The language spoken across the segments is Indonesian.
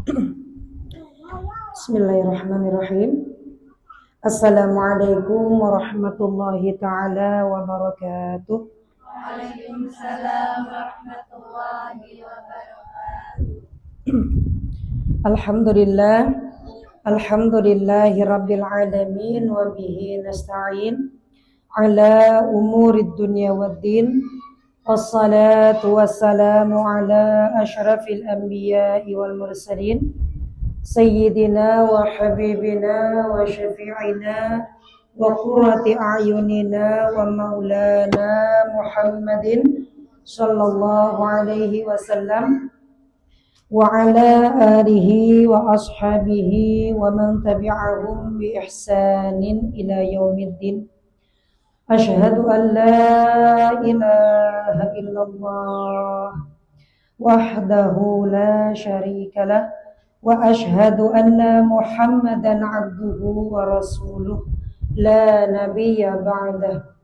Bismillahirrahmanirrahim. Assalamualaikum warahmatullahi ta'ala wabarakatuh. Waalaikumsalam warahmatullahi wabarakatuh. Alhamdulillahi rabbil alamin wa bihi nasta'in ala umurid dunya waddin. Wassalatu wassalamu ala ashrafil anbiya'i wal mursalin Sayyidina wa habibina wa syafi'ina wa qurrati a'yunina wa maulana Muhammadin sallallahu alaihi wasallam wa ala alihi wa ashabihi wa man tabi'ahum bi ihsanin ila yaumiddin. Asyhadu an la ilaha illallah wahdahu la syarika lah wa asyhadu anna Muhammadan abduhu wa rasuluh la nabiyya ba'dah.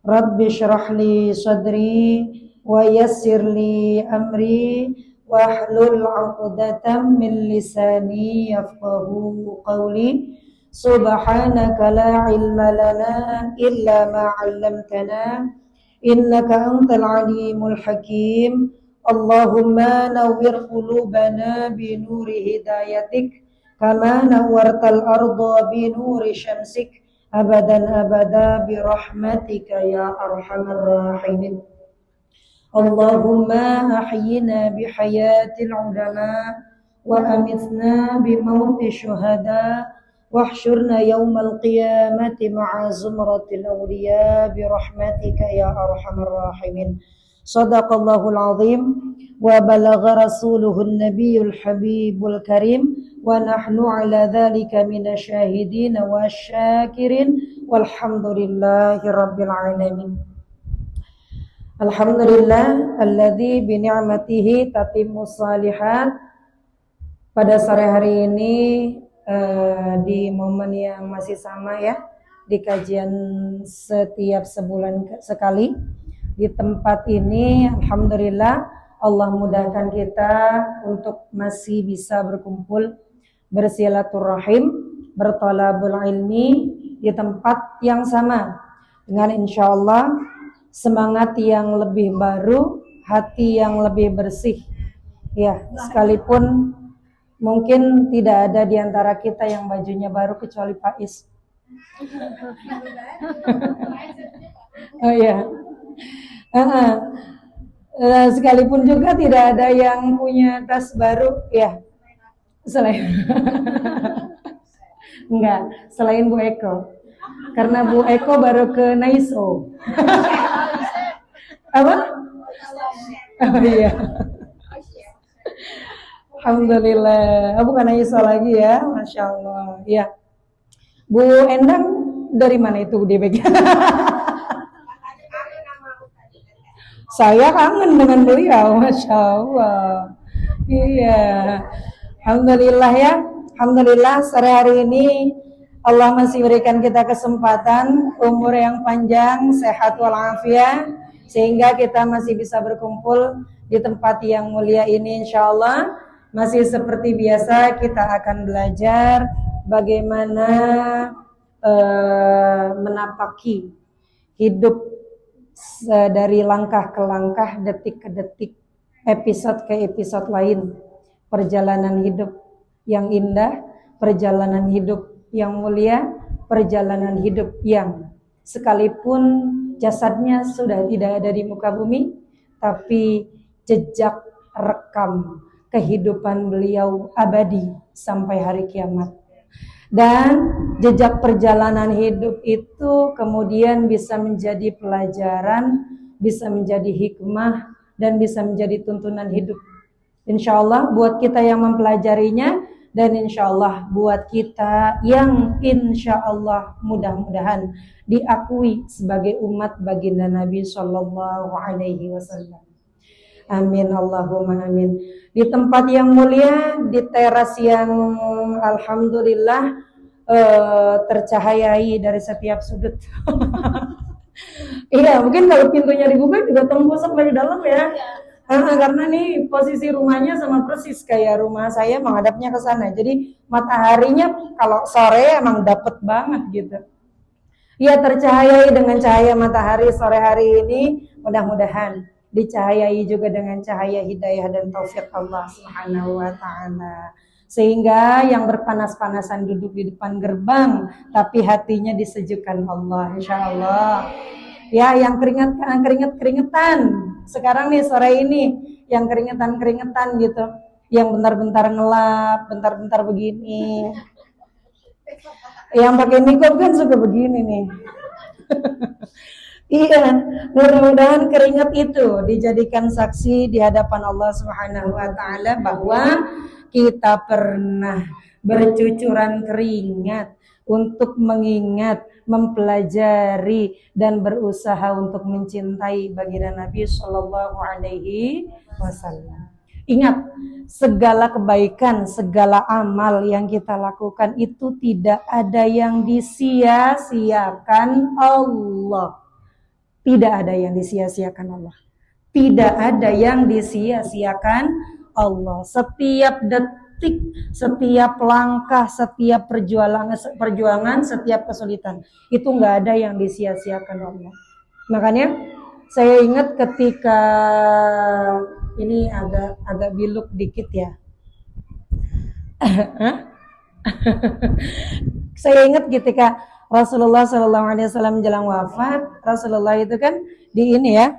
Rabbi shrah li sadri wa yassir li amri wahlul 'uqdatam min lisani yafqahu qawli. Subhanaka la ilma lana illa ma 'allamtana innaka antal alimul hakim. Allahumma nawwir qulubana bi nuri hidayatik kama nawwartal arda bi nuri syamsik abadan abada bi rahmatika ya arhamar rahimin. Allahumma ahyina bi hayatil ulama wa amitna bi mauti syuhada wahsyurna yawmal qiyamati ma'a zumratil awliya bi rahmatika ya arhamar rahimin. Sadaqallahul azim wa balagha rasuluhun nabiyul habibul karim wa nahnu ala dhalika minasyahidin wa syakirin walhamdulillahi rabbil alamin. Alhamdulillah alladzi bi ni'matihi tatimmus shalihat. Pada sore hari ini di momen yang masih sama ya, di kajian setiap sebulan sekali di tempat ini, alhamdulillah Allah mudahkan kita untuk masih bisa berkumpul, bersilaturahim, bertolabul ilmi di tempat yang sama dengan insyaallah semangat yang lebih baru, hati yang lebih bersih ya, sekalipun mungkin tidak ada di antara kita yang bajunya baru kecuali Pak Is. Oh iya. Sekalipun juga tidak ada yang punya tas baru ya. Selain enggak, selain Bu Eko. Karena Bu Eko baru ke Naiso. Apa? Oh iya. Alhamdulillah, bukan Aisyah lagi ya, Masya Allah. Ya, Bu Endang dari mana itu di BG? Saya kangen dengan beliau, Masya Allah. Iya, Alhamdulillah ya, Alhamdulillah sore hari ini Allah masih berikan kita kesempatan, umur yang panjang, sehat walafiat, sehingga kita masih bisa berkumpul di tempat yang mulia ini, Insya Allah. Masih seperti biasa kita akan belajar bagaimana menapaki hidup dari langkah ke langkah, detik ke detik, episode ke episode lain. Perjalanan hidup yang indah, perjalanan hidup yang mulia, perjalanan hidup yang sekalipun jasadnya sudah tidak ada di muka bumi, tapi jejak rekam kehidupan beliau abadi sampai hari kiamat. Dan jejak perjalanan hidup itu kemudian bisa menjadi pelajaran, bisa menjadi hikmah, dan bisa menjadi tuntunan hidup. Insya Allah buat kita yang mempelajarinya, dan insya Allah buat kita yang insya Allah mudah-mudahan diakui sebagai umat baginda Nabi Sallallahu Alaihi Wasallam. Amin Allahumma amin. Di tempat yang mulia, di teras yang alhamdulillah tercahayai dari setiap sudut. Iya, mungkin kalau pintunya dibuka juga tembus sampai di dalam ya. Karena nih posisi rumahnya sama persis kayak rumah saya menghadapnya ke sana. Jadi mataharinya kalau sore emang dapet banget gitu. Ya tercahayai dengan cahaya matahari sore hari ini, mudah-mudahan dicahayai juga dengan cahaya hidayah dan taufik Allah Subhanahu wa taala. Sehingga yang berpanas-panasan duduk di depan gerbang tapi hatinya disejukkan Allah insyaallah. Ya yang keringetan sekarang nih sore ini yang keringetan gitu, yang bentar-bentar ngelap, bentar-bentar begini. Yang pakai niqab kan suka begini nih. Iya, mudah-mudahan keringat itu dijadikan saksi di hadapan Allah Subhanahu wa taala bahwa kita pernah bercucuran keringat untuk mengingat, mempelajari dan berusaha untuk mencintai baginda Nabi Shallallahu alaihi wasallam. Ingat, segala kebaikan, segala amal yang kita lakukan itu tidak ada yang disia-siakan Allah. Tidak ada yang disia-siakan Allah. Tidak ada yang disia-siakan Allah. Setiap detik, setiap langkah, setiap perjuangan, setiap kesulitan, itu nggak ada yang disia-siakan Allah. Makanya saya ingat ketika ini agak biluk dikit ya. Saya ingat ketika Rasulullah SAW menjelang wafat, Rasulullah itu kan di ini ya.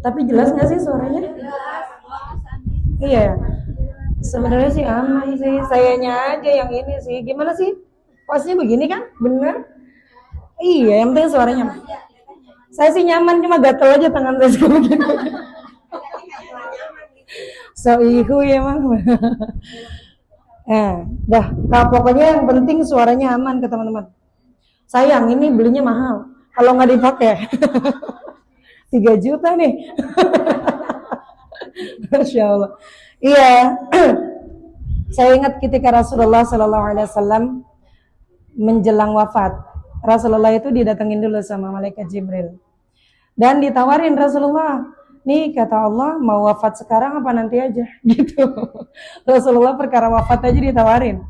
Tapi jelas nggak sih suaranya? Iya. Sebenarnya sih aman sih. Sayanya aja yang ini sih. Gimana sih? Posisinya begini kan? Bener? Iya, yang penting suaranya. Saya sih nyaman, cuma gatel aja tangan saya begini. So ihu ya mang. Nah pokoknya yang penting suaranya aman ke teman-teman. Sayang ini belinya mahal. Kalau nggak dipakai 3 juta nih. Masya Allah. Iya. Saya ingat ketika Rasulullah SAW menjelang wafat. Rasulullah itu didatengin dulu sama malaikat Jibril. Dan ditawarin Rasulullah, nih kata Allah mau wafat sekarang apa nanti aja gitu. Rasulullah perkara wafat aja ditawarin,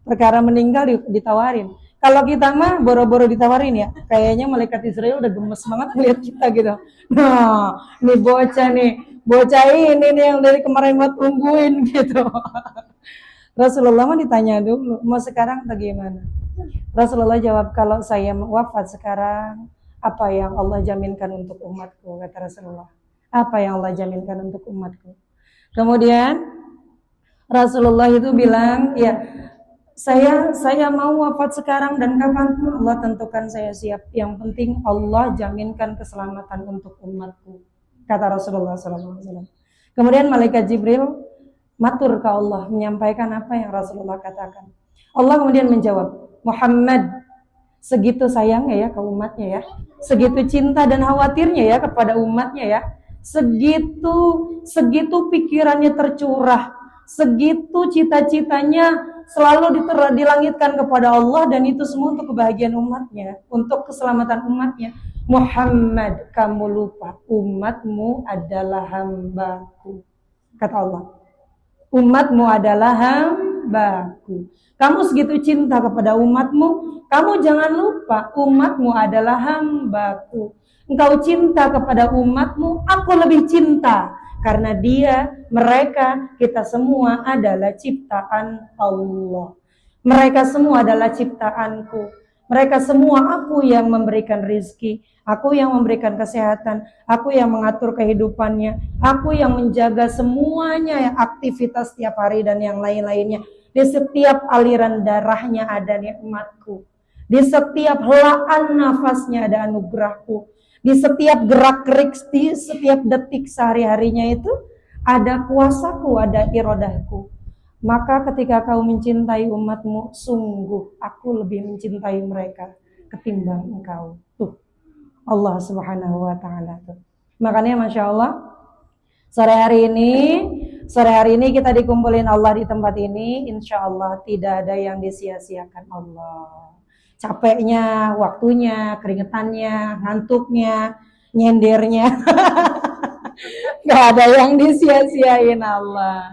perkara meninggal ditawarin. Kalau kita mah boro-boro ditawarin ya, kayaknya malaikat Israel udah gemes banget melihat kita gitu. Nah, nih bocah ini nih yang dari kemarin buat tungguin gitu. Rasulullah mah ditanya dulu, mau sekarang atau gimana? Rasulullah jawab, kalau saya wafat sekarang, apa yang Allah jaminkan untuk umatku, kata Rasulullah. Apa yang Allah jaminkan untuk umatku. Kemudian Rasulullah itu bilang, ya saya mau wafat sekarang dan kapanpun Allah tentukan saya siap. Yang penting Allah jaminkan keselamatan untuk umatku, kata Rasulullah SAW. Kemudian malaikat Jibril matur ke Allah, menyampaikan apa yang Rasulullah katakan. Allah kemudian menjawab, Muhammad, segitu sayangnya ya ke umatnya ya, segitu cinta dan khawatirnya ya kepada umatnya ya, segitu pikirannya tercurah, segitu cita-citanya selalu dilangitkan kepada Allah, dan itu semua untuk kebahagiaan umatnya, untuk keselamatan umatnya. Muhammad, kamu lupa umatmu adalah hambaku, kata Allah. Umatmu adalah hambaku. Kamu segitu cinta kepada umatmu, kamu jangan lupa umatmu adalah hambaku. Engkau cinta kepada umatmu, aku lebih cinta. Karena mereka, kita semua adalah ciptaan Allah. Mereka semua adalah ciptaanku. Mereka semua aku yang memberikan rizki, aku yang memberikan kesehatan, aku yang mengatur kehidupannya, aku yang menjaga semuanya, aktivitas setiap hari dan yang lain-lainnya. Di setiap aliran darahnya ada nikmatku. Di setiap helaan nafasnya ada anugerahku. Di setiap gerak-gerik, di setiap detik sehari-harinya itu ada kuasaku, ada irodahku. Maka ketika kau mencintai umatmu, sungguh aku lebih mencintai mereka ketimbang engkau. Tuh, Allah Subhanahu wa ta'ala tuh. Makanya Masya Allah, sore hari ini kita dikumpulin Allah di tempat ini, insya Allah tidak ada yang disia-siakan Allah. Capeknya, waktunya, keringetannya, ngantuknya, nyendernya. Nggak ada yang disia-siain Allah.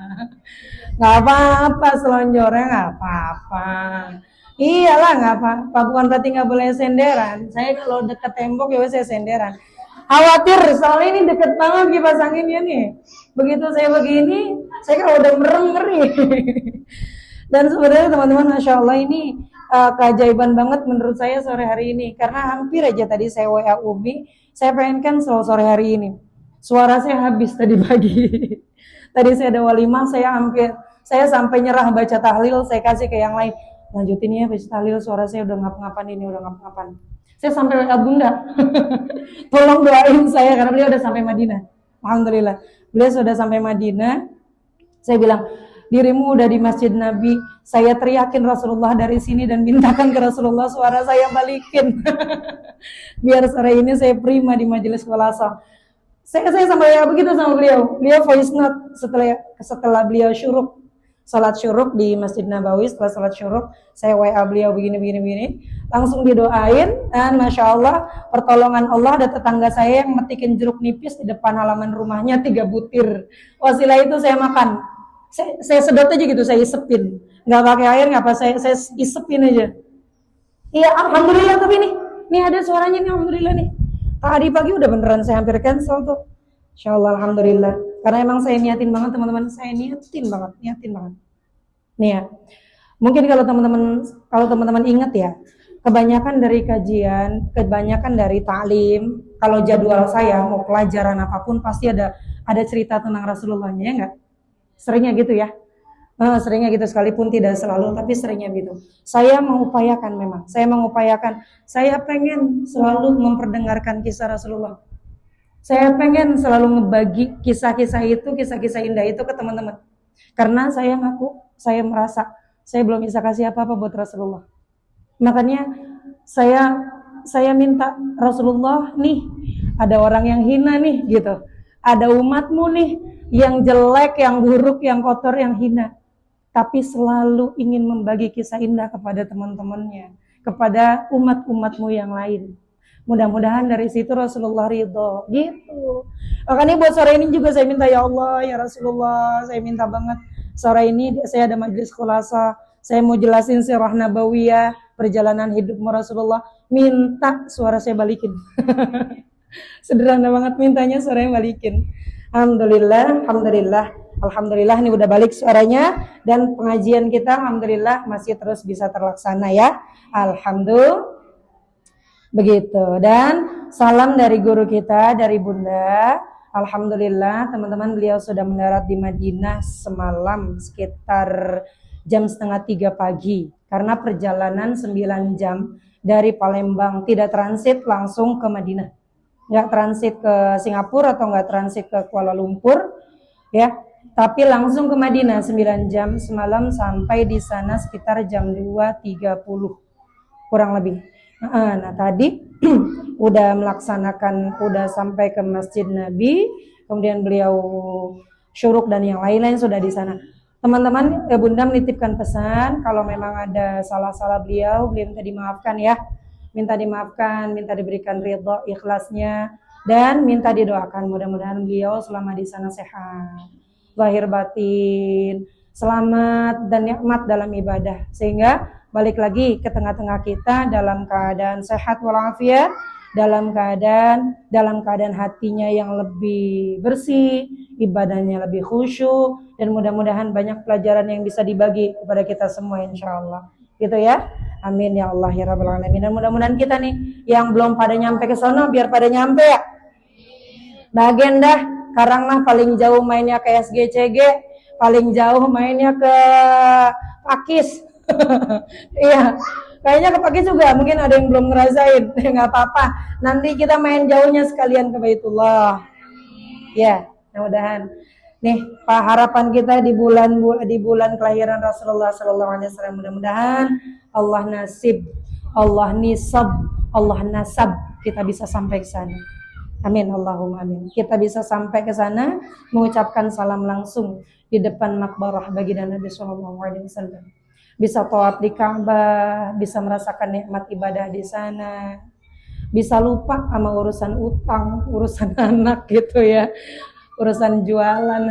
Nggak apa-apa selonjornya, nggak apa-apa. Iyalah nggak apa-apa, bukan berarti nggak boleh senderan. Saya kalau deket tembok ya saya senderan. Khawatir soalnya ini deket banget kipas anginnya nih. Begitu saya begini, saya kalau udah merem ngeri. Dan sebenarnya teman-teman, Masya Allah ini keajaiban banget menurut saya sore hari ini. Karena hampir aja tadi saya WA Umi, saya pengen kan sore hari ini. Suara saya habis tadi pagi. Tadi saya ada walimah, saya sampai nyerah baca tahlil, saya kasih ke yang lain. Lanjutin ya baca tahlil, suara saya udah ngap-ngapan ini, udah ngap-ngapan. Saya sampai WA Bunda. Tolong doain saya karena beliau udah sampai Madinah. Alhamdulillah. Beliau sudah sampai Madinah. Saya bilang, dirimu udah di Masjid Nabi, saya teriakin Rasulullah dari sini dan mintakan ke Rasulullah suara saya balikin. Biar sore ini saya prima di majelis khulasa. Saya sampai ya begitu sama beliau. Beliau voice note setelah beliau syuruk, salat syuruk di Masjid Nabawi. Setelah salat syuruk, saya WA beliau begini. Langsung didoain dan Masya Allah pertolongan Allah, ada tetangga saya yang metikin jeruk nipis di depan halaman rumahnya 3 butir. Wasilah itu saya makan. Saya sedot aja gitu, saya isepin. Nggak pakai air, nggak apa, saya isepin aja. Iya, alhamdulillah. Tapi nih ada suaranya nih, alhamdulillah nih. Tadi pagi udah beneran saya hampir cancel tuh. Insya Allah, alhamdulillah. Karena emang saya niatin banget teman-teman, saya niatin banget. Nih ya, mungkin kalau teman-teman ingat ya, kebanyakan dari kajian, kebanyakan dari taklim, kalau jadwal saya mau pelajaran apapun pasti ada cerita tentang Rasulullahnya, ya nggak? Seringnya gitu ya. Seringnya gitu, sekalipun tidak selalu, tapi seringnya gitu. Saya mengupayakan memang, saya pengen selalu memperdengarkan kisah Rasulullah. Saya pengen selalu ngebagi kisah-kisah indah itu ke teman-teman. Karena saya merasa saya belum bisa kasih apa-apa buat Rasulullah. Makanya saya minta Rasulullah nih, ada orang yang hina nih gitu. Ada umatmu nih yang jelek, yang buruk, yang kotor, yang hina. Tapi selalu ingin membagi kisah indah kepada teman-temannya, kepada umat-umatmu yang lain. Mudah-mudahan dari situ Rasulullah ridho, gitu. Makanya buat sore ini juga saya minta, ya Allah, ya Rasulullah, saya minta banget. Sore ini saya ada majelis khulasa, saya mau jelasin sirah nabawiyah, perjalanan hidupmu Rasulullah, minta suara saya balikin. Sederhana banget mintanya, suaranya balikin. Alhamdulillah ini udah balik suaranya, dan pengajian kita alhamdulillah masih terus bisa terlaksana ya. Alhamdulillah. Begitu. Dan salam dari guru kita, dari Bunda. Alhamdulillah teman-teman, beliau sudah mendarat di Madinah semalam sekitar jam 2:30 pagi. Karena perjalanan 9 jam dari Palembang, tidak transit langsung ke Madinah. Nggak transit ke Singapura atau nggak transit ke Kuala Lumpur, ya. Tapi langsung ke Madinah 9 jam semalam, sampai di sana sekitar jam 2:30 kurang lebih. Nah tadi udah sampai ke Masjid Nabi, kemudian beliau syuruk dan yang lain-lain sudah di sana. Teman-teman, Bunda menitipkan pesan kalau memang ada salah-salah beliau minta dimaafkan ya. Minta dimaafkan, minta diberikan ridho, ikhlasnya, dan minta didoakan mudah-mudahan beliau selama di sana sehat, lahir batin, selamat dan nikmat dalam ibadah, sehingga balik lagi ke tengah-tengah kita dalam keadaan sehat walafiat, dalam keadaan hatinya yang lebih bersih, ibadahnya lebih khusyuk, dan mudah-mudahan banyak pelajaran yang bisa dibagi kepada kita semua insyaallah. Gitu ya. Amin ya Allah ya Rabbal Alamin. Dan mudah-mudahan kita nih yang belum pada nyampe ke sana biar pada nyampe ya. Bagian dah, Karangmah paling jauh mainnya ke SGCG, paling jauh mainnya ke Pakis. Iya, kayaknya ke Pakis juga mungkin ada yang belum ngerasain. Nggak apa-apa, nanti kita main jauhnya sekalian ke Baitullah. Ya, mudah-mudahan. Nih, Pak, harapan kita di bulan kelahiran Rasulullah SAW, mudah-mudahan Allah nasab kita bisa sampai ke sana. Amin, Allahumma amin. Kita bisa sampai ke sana mengucapkan salam langsung di depan makbarah baginda Nabi SAW. Bisa tawaf di Ka'bah, bisa merasakan nikmat ibadah di sana, bisa lupa sama urusan utang, urusan anak gitu ya. urusan jualan.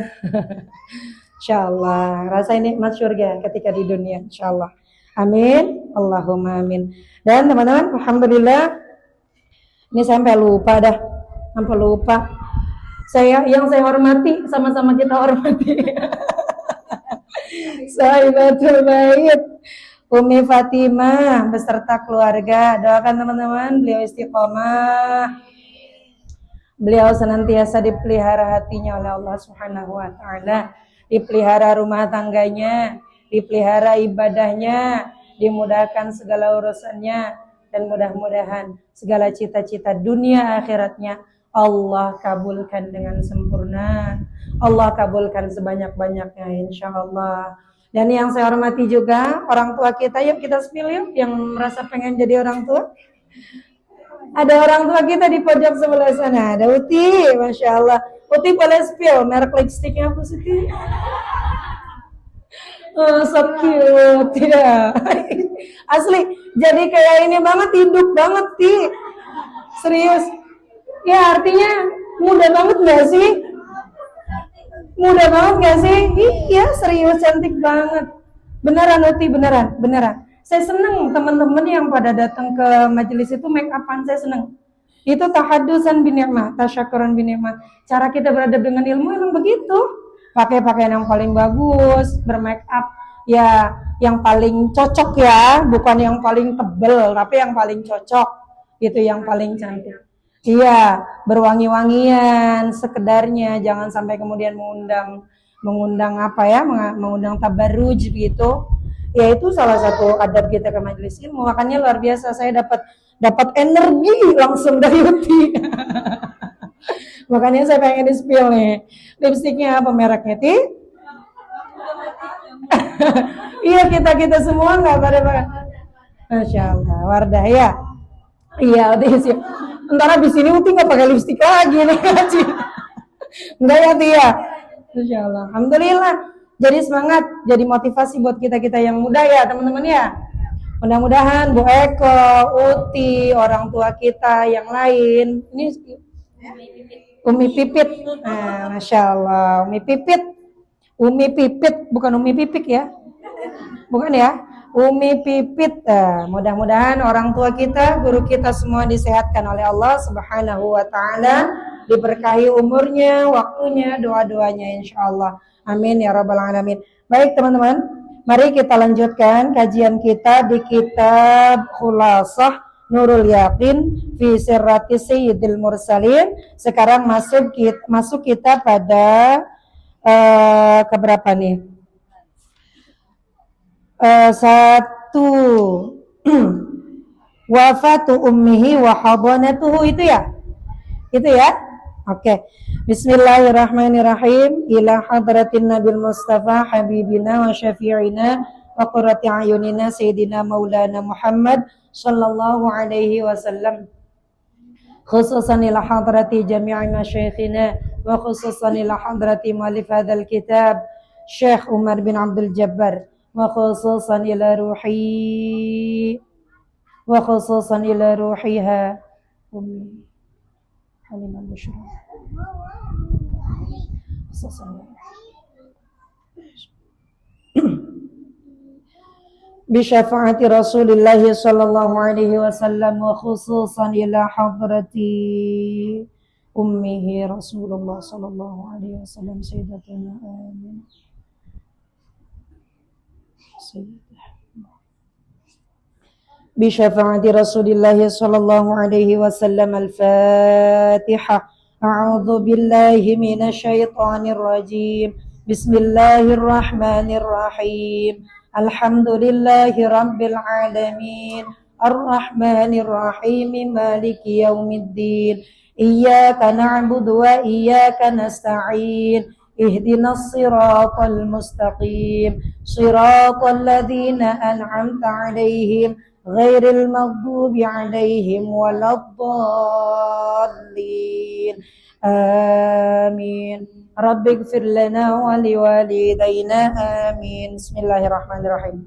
Insyaallah rasain nikmat surga ketika di dunia, insyaallah. Amin, Allahumma amin. Dan teman-teman, alhamdulillah, ini sampai lupa. Yang saya hormati, sama-sama kita hormati. Sahibatul Bait, Umi Fatimah beserta keluarga. Doakan teman-teman beliau istiqomah. Beliau senantiasa dipelihara hatinya oleh Allah Subhanahu wa taala, dipelihara rumah tangganya, dipelihara ibadahnya, dimudahkan segala urusannya, dan mudah-mudahan segala cita-cita dunia akhiratnya Allah kabulkan dengan sempurna. Allah kabulkan sebanyak-banyaknya insyaallah. Dan yang saya hormati juga orang tua kita, yuk kita spill yuk yang merasa pengen jadi orang tua. Ada orang tua kita di pojok sebelah sana, ada Uti, Masya Allah. Uti boleh spill merek lipstiknya apa sih? Oh, so cute ya. Asli, jadi kayak ini banget, hidup banget Ti. Serius. Ya artinya muda banget gak sih? Muda banget gak sih? Iya serius, cantik banget. Beneran Uti, beneran. Saya seneng teman-teman yang pada datang ke majelis itu make upan, saya seneng. Itu tahadusan binikmah, tasyakuran binikmah. Cara kita beradab dengan ilmu emang begitu. Pakai pakaian yang paling bagus, bermake up ya yang paling cocok ya, bukan yang paling tebel, tapi yang paling cocok. Itu yang paling cantik. Iya, berwangi-wangian sekedarnya, jangan sampai kemudian mengundang apa ya, mengundang tabarruj gitu. Ya itu salah satu adab kita ke majelis ilmu. Makanya luar biasa, saya dapat energi langsung dari Uti. Makanya saya pengen di-spill nih. Lipstiknya apa mereknya, Ti? Iya, kita semua nggak pada. Masya Allah, Wardah ya. Iya, Uti sih. Ntar abis ini Uti nggak pakai lipstik lagi nih, Ci. Enggak ya, Ti ya? Masya Allah. Alhamdulillah. Jadi semangat, jadi motivasi buat kita yang muda ya, teman-teman ya. Mudah-mudahan Bu Eko, Uti, orang tua kita yang lain. Ini Umi Pipit. Nah, Masya Allah, Umi Pipit, bukan Umi Pipik ya. Bukan ya, Umi Pipit. Mudah-mudahan orang tua kita, guru kita semua disehatkan oleh Allah Subhanahu wa taala, diberkahi umurnya, waktunya, doa-doanya insyaallah. Amin ya rabbal alamin. Baik teman-teman, mari kita lanjutkan kajian kita di kitab Khulasah Nurul Yaqin fi Sirrati Sayyidil Mursalin. Sekarang masuk kita pada keberapa nih? Satu. Wafatu ummihi wa hadanatuhu, itu ya? Itu ya? Oke. Bismillahirrahmanirrahim. Ila hadratin Nabil Mustafa habibina wa syafi'ina wa qurrati ayunina sayyidina maulana Muhammad sallallahu alaihi wasallam. Khususan ila hadrati jami'i masyayikhina wa khususan ila hadrati muallif hadzal kitab Syekh Umar bin Abdul Jabbar wa khususan ila ruhiha ummi Halimah Bushra بشفاعة رسول الله صلى الله عليه وسلم وخصوصا إلى حضرة أمه رسول الله صلى الله عليه وسلم سيدتنا آمين بشفاعة رسول الله صلى الله عليه وسلم. الفاتحة. أعوذ بالله من الشيطان الرجيم. بسم الله الرحمن الرحيم. الحمد لله رب العالمين الرحمن الرحيم مالك يوم الدين إياك نعبد وإياك نستعين اهدنا الصراط المستقيم صراط الذين أنعمت عليهم غير المغضوب عليهم ولا الضالين آمين. رب اغفر لنا ولوالدينا آمين. Bismillahirrahmanirrahim.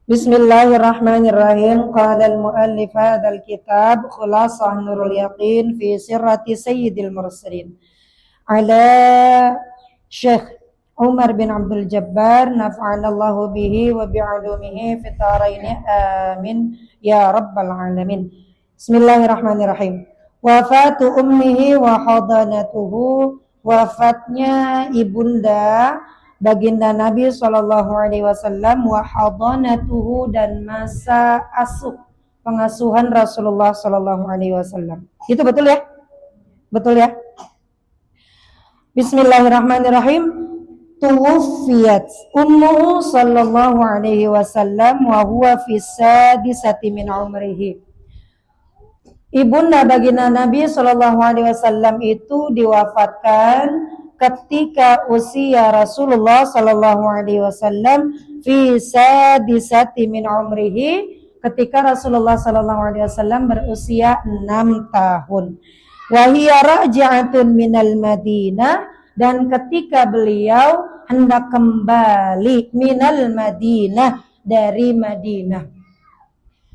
Bismillahirrahmanirrahim. Qala al-muallif hadzal kitab Khulasah Nurul Yaqin fi Sirrati Sayyidil Mursalin. ala Syekh Umar bin Abdul Jabbar nafa'anallahu bihi wa bi'ulumihi fid dharain amin ya rabbal alamin. Bismillahirrahmanirrahim. Wafatu ummihi wa hadanatuhu, wafatnya ibunda baginda Nabi SAW, wa hadanatuhu, dan masa asuh pengasuhan Rasulullah SAW. Itu betul ya? Betul ya? Bismillahirrahmanirrahim. Tuwfiyat ummuhu sallallahu alaihi wasallam wa huwa fi sadisati min umrihi. Ibunda baginda Nabi Shallallahu Alaihi Wasallam itu diwafatkan ketika usia Rasulullah Shallallahu Alaihi Wasallam fi sadisati min umrihi, ketika Rasulullah Shallallahu Alaihi Wasallam berusia 6 tahun. Wahiyya raji'atun minal Madinah, dan ketika beliau hendak kembali minal Madinah, dari Madinah.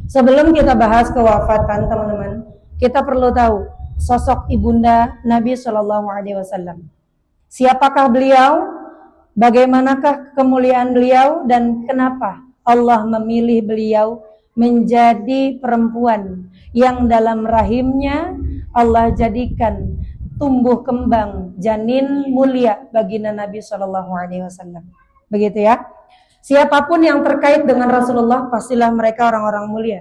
Sebelum kita bahas kewafatan, teman-teman, kita perlu tahu sosok ibunda Nabi Shallallahu Alaihi Wasallam. Siapakah beliau? Bagaimanakah kemuliaan beliau? Dan kenapa Allah memilih beliau menjadi perempuan yang dalam rahimnya Allah jadikan tumbuh kembang janin mulia baginda Nabi Shallallahu Alaihi Wasallam. Begitu ya. Siapapun yang terkait dengan Rasulullah pastilah mereka orang-orang mulia.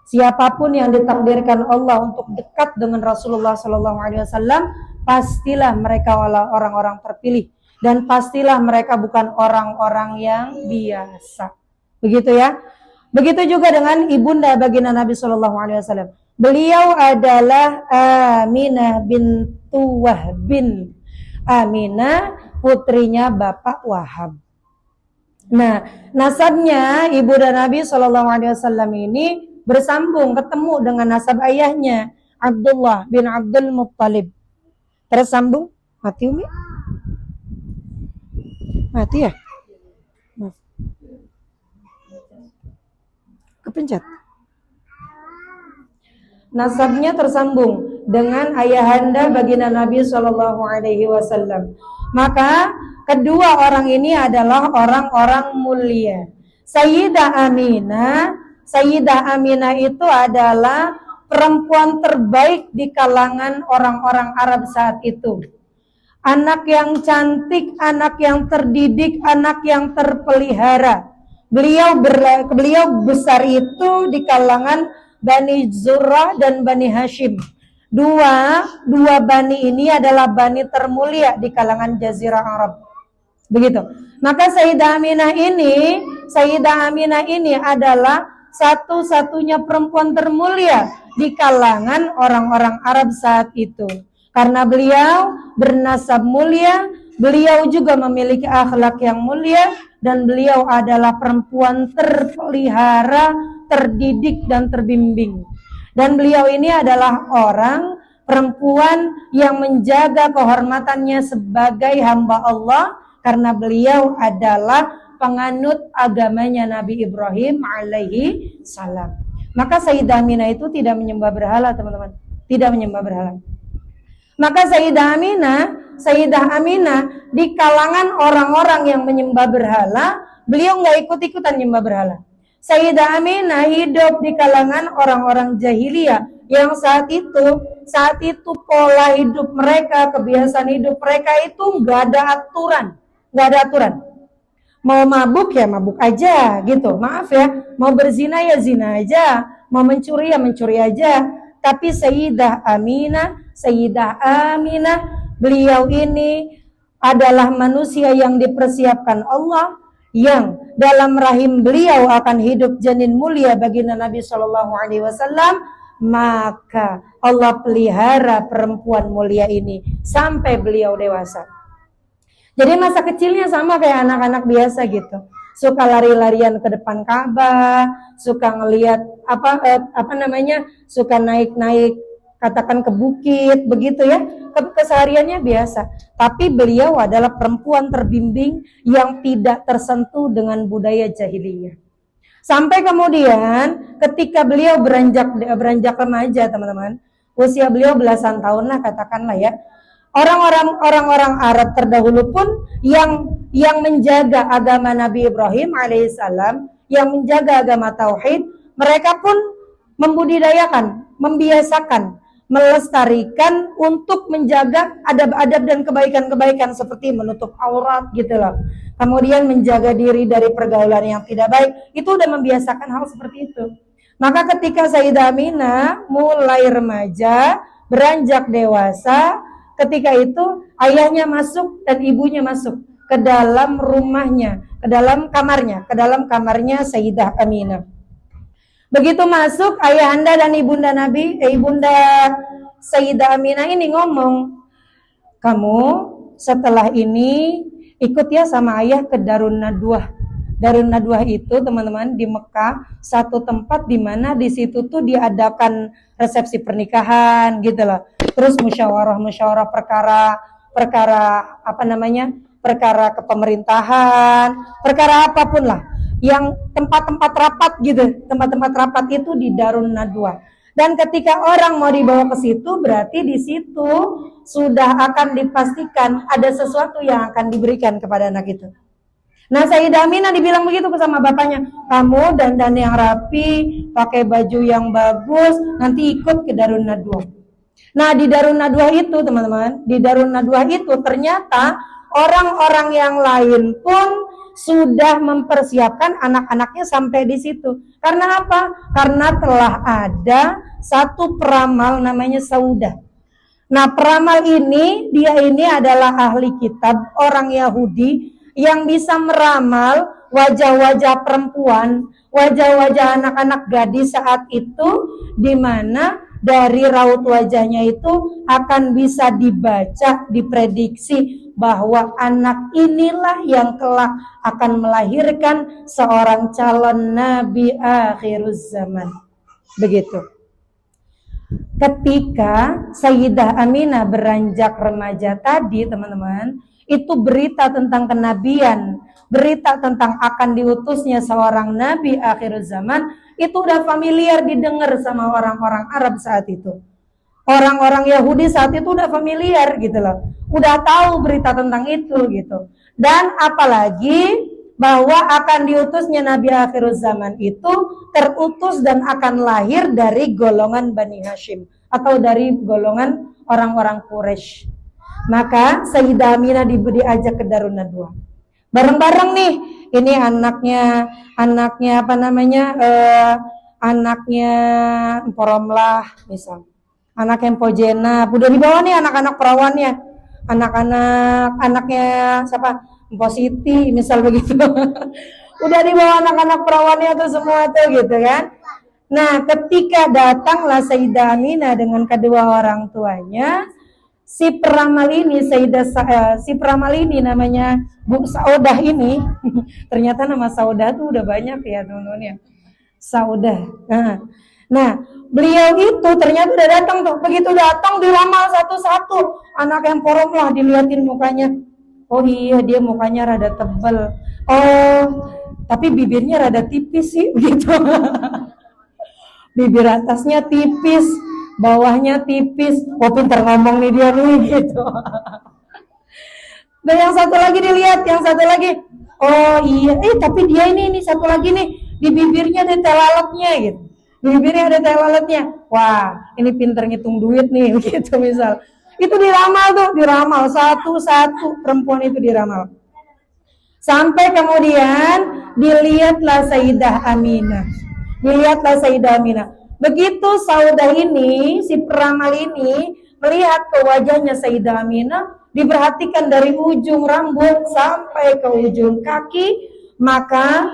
Siapapun yang ditakdirkan Allah untuk dekat dengan Rasulullah SAW, pastilah mereka orang-orang terpilih, dan pastilah mereka bukan orang-orang yang biasa. Begitu ya. Begitu juga dengan ibunda baginda Nabi SAW. Beliau adalah Aminah bintu Wahbin. Aminah putrinya Bapak Wahab. Nah, nasabnya ibunda Nabi SAW ini bersambung, ketemu dengan nasab ayahnya, Abdullah bin Abdul Muttalib. Tersambung? Mati Umi? Mati ya? Maaf. Kepencet. Nasabnya tersambung dengan ayahanda baginda Nabi SAW. Maka kedua orang ini adalah orang-orang mulia. Sayyidah Aminah itu adalah perempuan terbaik di kalangan orang-orang Arab saat itu. Anak yang cantik, anak yang terdidik, anak yang terpelihara. Beliau besar itu di kalangan Bani Zurrah dan Bani Hashim. Dua bani ini adalah bani termulia di kalangan Jazirah Arab. Begitu. Maka Sayyidah Aminah ini adalah satu-satunya perempuan termulia di kalangan orang-orang Arab saat itu. Karena beliau bernasab mulia, beliau juga memiliki akhlak yang mulia, dan beliau adalah perempuan terpelihara, terdidik, dan terbimbing. Dan beliau ini adalah perempuan yang menjaga kehormatannya sebagai hamba Allah, karena beliau adalah penganut agamanya Nabi Ibrahim alaihi salam. Maka Sayyidah Aminah itu tidak menyembah berhala, teman-teman. Tidak menyembah berhala. Maka Sayyidah Aminah di kalangan orang-orang yang menyembah berhala, beliau nggak ikut-ikutan menyembah berhala. Sayyidah Aminah hidup di kalangan orang-orang jahiliyah yang saat itu pola hidup mereka, kebiasaan hidup mereka itu nggak ada aturan. Mau mabuk ya mabuk aja gitu, maaf ya. Mau berzina ya zina aja, mau mencuri ya mencuri aja. Tapi Sayyidah Aminah, beliau ini adalah manusia yang dipersiapkan Allah, yang dalam rahim beliau akan hidup janin mulia baginda Nabi Shallallahu Alaihi Wasallam. Maka Allah pelihara perempuan mulia ini sampai beliau dewasa. Jadi masa kecilnya sama kayak anak-anak biasa gitu. Suka lari-larian ke depan Ka'bah, suka ngelihat suka naik-naik katakan ke bukit begitu ya. Kesehariannya biasa. Tapi beliau adalah perempuan terbimbing yang tidak tersentuh dengan budaya jahiliyah. Sampai kemudian ketika beliau beranjak remaja, teman-teman, usia beliau belasan tahun lah katakanlah ya. Orang-orang Arab terdahulu pun yang menjaga agama Nabi Ibrahim alaihissalam, yang menjaga agama tauhid, mereka pun membudidayakan, membiasakan, melestarikan untuk menjaga adab-adab dan kebaikan-kebaikan seperti menutup aurat gitu loh. Kemudian menjaga diri dari pergaulan yang tidak baik, itu udah membiasakan hal seperti itu. Maka ketika Sayyidah Aminah mulai remaja, beranjak dewasa, ketika itu ayahnya masuk dan ibunya masuk ke dalam rumahnya, ke dalam kamarnya Sayyidah Aminah. Begitu masuk, ayahanda dan ibunda Sayyidah Aminah ini ngomong, kamu setelah ini ikut ya sama ayah ke Darun Nadwah. Darun Nadwah itu teman-teman di Mekah, satu tempat di mana di situ tuh diadakan resepsi pernikahan gitu loh. Terus musyawarah perkara kepemerintahan, perkara apapun lah. Yang tempat-tempat rapat gitu, tempat-tempat rapat itu di Darun Nadwah. Dan ketika orang mau dibawa ke situ, berarti di situ sudah akan dipastikan ada sesuatu yang akan diberikan kepada anak itu. Nah, Sayyidah Aminah dibilang begitu sama bapaknya, kamu dandan yang rapi, pakai baju yang bagus, nanti ikut ke Darun Nadwah. Nah, di Darun Nadwah itu teman-teman, di Darun Nadwah itu ternyata orang-orang yang lain pun sudah mempersiapkan anak-anaknya sampai di situ. Karena apa? Karena telah ada satu peramal namanya Saudah. Nah, peramal ini, dia ini adalah ahli kitab, orang Yahudi yang bisa meramal wajah-wajah perempuan, wajah-wajah anak-anak gadis saat itu, di mana dari raut wajahnya itu akan bisa dibaca, diprediksi bahwa anak inilah yang kelak akan melahirkan seorang calon nabi akhiruz zaman. Begitu. Ketika Sayyidah Aminah beranjak remaja tadi, teman-teman, itu berita tentang kenabian, berita tentang akan diutusnya seorang nabi akhir zaman, itu udah familiar didengar sama orang-orang Arab saat itu. Orang-orang Yahudi saat itu udah familiar gitu loh. Udah tahu berita tentang itu gitu. Dan apalagi bahwa akan diutusnya nabi akhir zaman itu terutus dan akan lahir dari golongan Bani Hashim atau dari golongan orang-orang Quraisy. Maka Sayyidah Aminah diajak ke Darun Nadwah. Bareng-bareng nih, ini anaknya anaknya Poromlah misal. Anaknya Pojena, udah dibawa nih anak-anak perawannya. Anaknya siapa? Siti misal begitu. Udah dibawa anak-anak perawannya tuh semua tuh gitu kan. Nah, ketika datanglah Sayyidah Aminah dengan kedua orang tuanya, si peramal ini namanya Bu Saudah ini. Ternyata nama Saudah tuh udah banyak ya teman-teman ya. Saudah. Nah, beliau itu ternyata udah datang tuh. Begitu datang diramal satu-satu. Anak yang poromlah dilihatin mukanya. Oh iya, dia mukanya rada tebal. Oh, tapi bibirnya rada tipis sih gitu. Bibir atasnya tipis, bawahnya tipis. Oh, pintar ngomong nih dia nih gitu. Dan yang satu lagi dilihat, yang satu lagi, oh iya, tapi dia ini satu lagi nih, di bibirnya ada telaletnya gitu. Di bibirnya ada telaletnya. Wah, ini pintar ngitung duit nih gitu misal. Itu diramal satu-satu perempuan itu diramal. Sampai kemudian dilihatlah Sayyidah Aminah. Begitu Saudah ini, si peramal ini melihat ke wajahnya Sayyidah Aminah, diperhatikan dari ujung rambut sampai ke ujung kaki, maka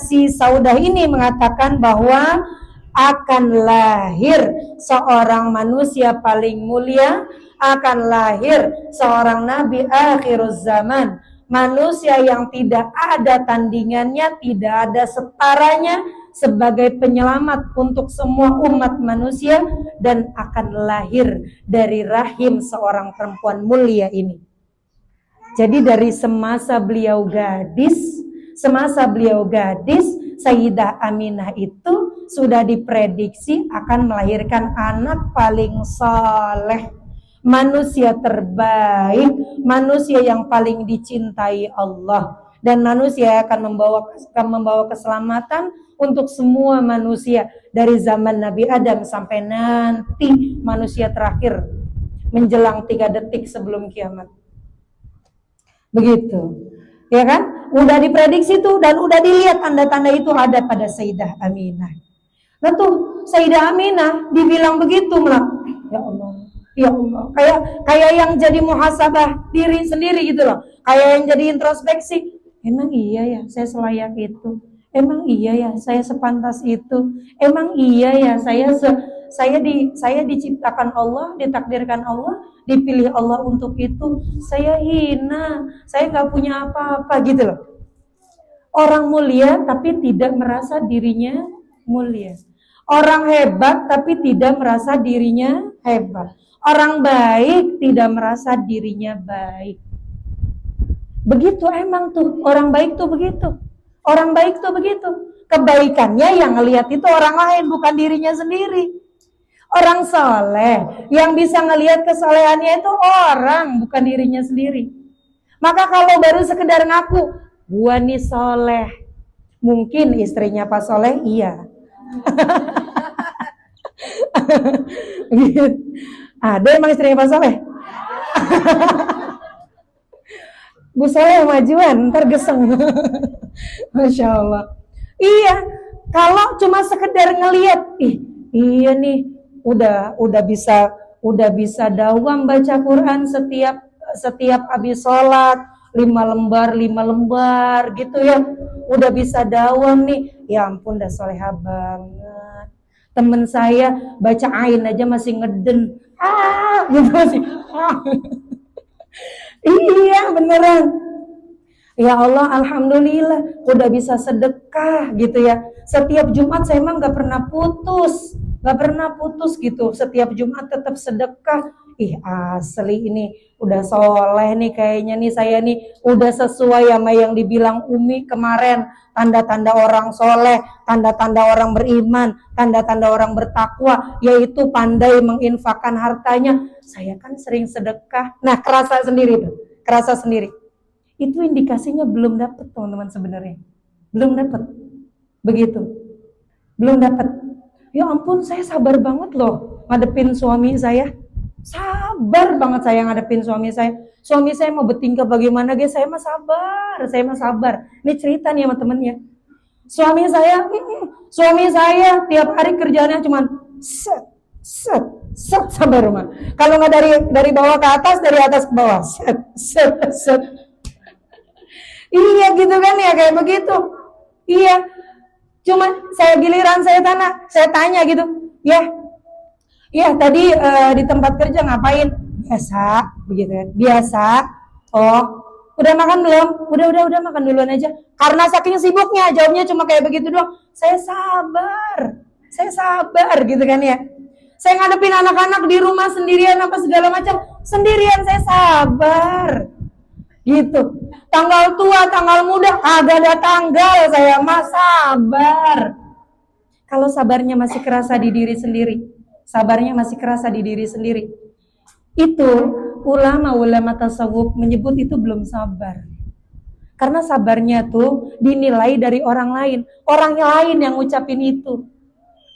si Saudah ini mengatakan bahwa akan lahir seorang manusia paling mulia, akan lahir seorang nabi akhiruz zaman, manusia yang tidak ada tandingannya, tidak ada setaranya sebagai penyelamat untuk semua umat manusia, dan akan lahir dari rahim seorang perempuan mulia ini. Jadi dari semasa beliau gadis, Sayyidah Aminah itu sudah diprediksi akan melahirkan anak paling saleh, manusia terbaik, manusia yang paling dicintai Allah, dan manusia akan membawa keselamatan untuk semua manusia dari zaman Nabi Adam sampai nanti manusia terakhir menjelang 3 detik sebelum kiamat. Begitu. Ya kan? Udah diprediksi tuh dan udah dilihat tanda-tanda itu ada pada Sayyidah Aminah. Nah tuh Sayyidah Aminah dibilang begitu malah, ya Allah, ya Allah, kayak yang jadi muhasabah diri sendiri gitu loh, kayak yang jadi introspeksi. Emang iya ya saya selayak itu, emang iya ya saya sepantas itu, emang iya ya saya diciptakan Allah, ditakdirkan Allah, dipilih Allah untuk itu. Saya hina, saya nggak punya apa-apa gitu loh. Orang mulia tapi tidak merasa dirinya mulia. Orang hebat tapi tidak merasa dirinya hebat. Orang baik tidak merasa dirinya baik. Begitu emang tuh, orang baik tuh begitu. Orang baik tuh begitu. Kebaikannya yang ngelihat itu orang lain, bukan dirinya sendiri. Orang soleh yang bisa ngelihat kesolehannya itu orang, bukan dirinya sendiri. Maka kalau baru sekedar ngaku, gua nih soleh, mungkin istrinya Pak Soleh iya. Ada emang istrinya Pak Soleh? Bu Soleh majuan, ntar geseng. Masya Allah. Iya, kalau cuma sekedar ngelihat, iya nih, udah bisa dawam baca Quran setiap habis sholat 5 lembar gitu ya, udah bisa dawam nih, ya ampun dah soleha banget. Temen saya baca ain aja masih ngeden, gitu masih. Iya beneran. Ya Allah, alhamdulillah udah bisa sedekah gitu ya. Setiap Jumat saya emang gak pernah putus gitu. Setiap Jumat tetap sedekah. Asli ini udah soleh nih kayaknya nih, saya nih udah sesuai sama yang dibilang Umi kemarin. Tanda-tanda orang soleh, tanda-tanda orang beriman, tanda-tanda orang bertakwa, yaitu pandai menginfakkan hartanya. Saya kan sering sedekah. Nah, kerasa sendiri. Itu indikasinya belum dapat teman-teman sebenarnya. Belum dapat. Begitu. Belum dapat. Ya ampun, saya sabar banget loh ngadepin suami saya. Sabar banget saya ngadepin suami saya. Suami saya mau bertingkah bagaimana guys, saya mah sabar. Ini cerita nih sama temennya. Suami saya tiap hari kerjaannya cuma set sampai rumah. Kalau nggak dari bawah ke atas, dari atas ke bawah. Set. Iya gitu kan ya, kayak begitu. Iya. Cuma giliran saya tanya gitu. Ya tadi di tempat kerja ngapain? Biasa, begitu kan. Biasa. Oh, udah makan belum? Udah makan duluan aja. Karena saking sibuknya jawabnya cuma kayak begitu doang. Saya sabar gitu kan ya. Saya ngadepin anak-anak di rumah sendirian apa segala macam, sendirian saya sabar. Gitu. Tanggal tua, tanggal muda, agak ada tanggal, saya mah sabar. Kalau sabarnya masih kerasa di diri sendiri, itu ulama tasawuf menyebut itu belum sabar. Karena sabarnya tuh dinilai dari orang lain yang ngucapin itu.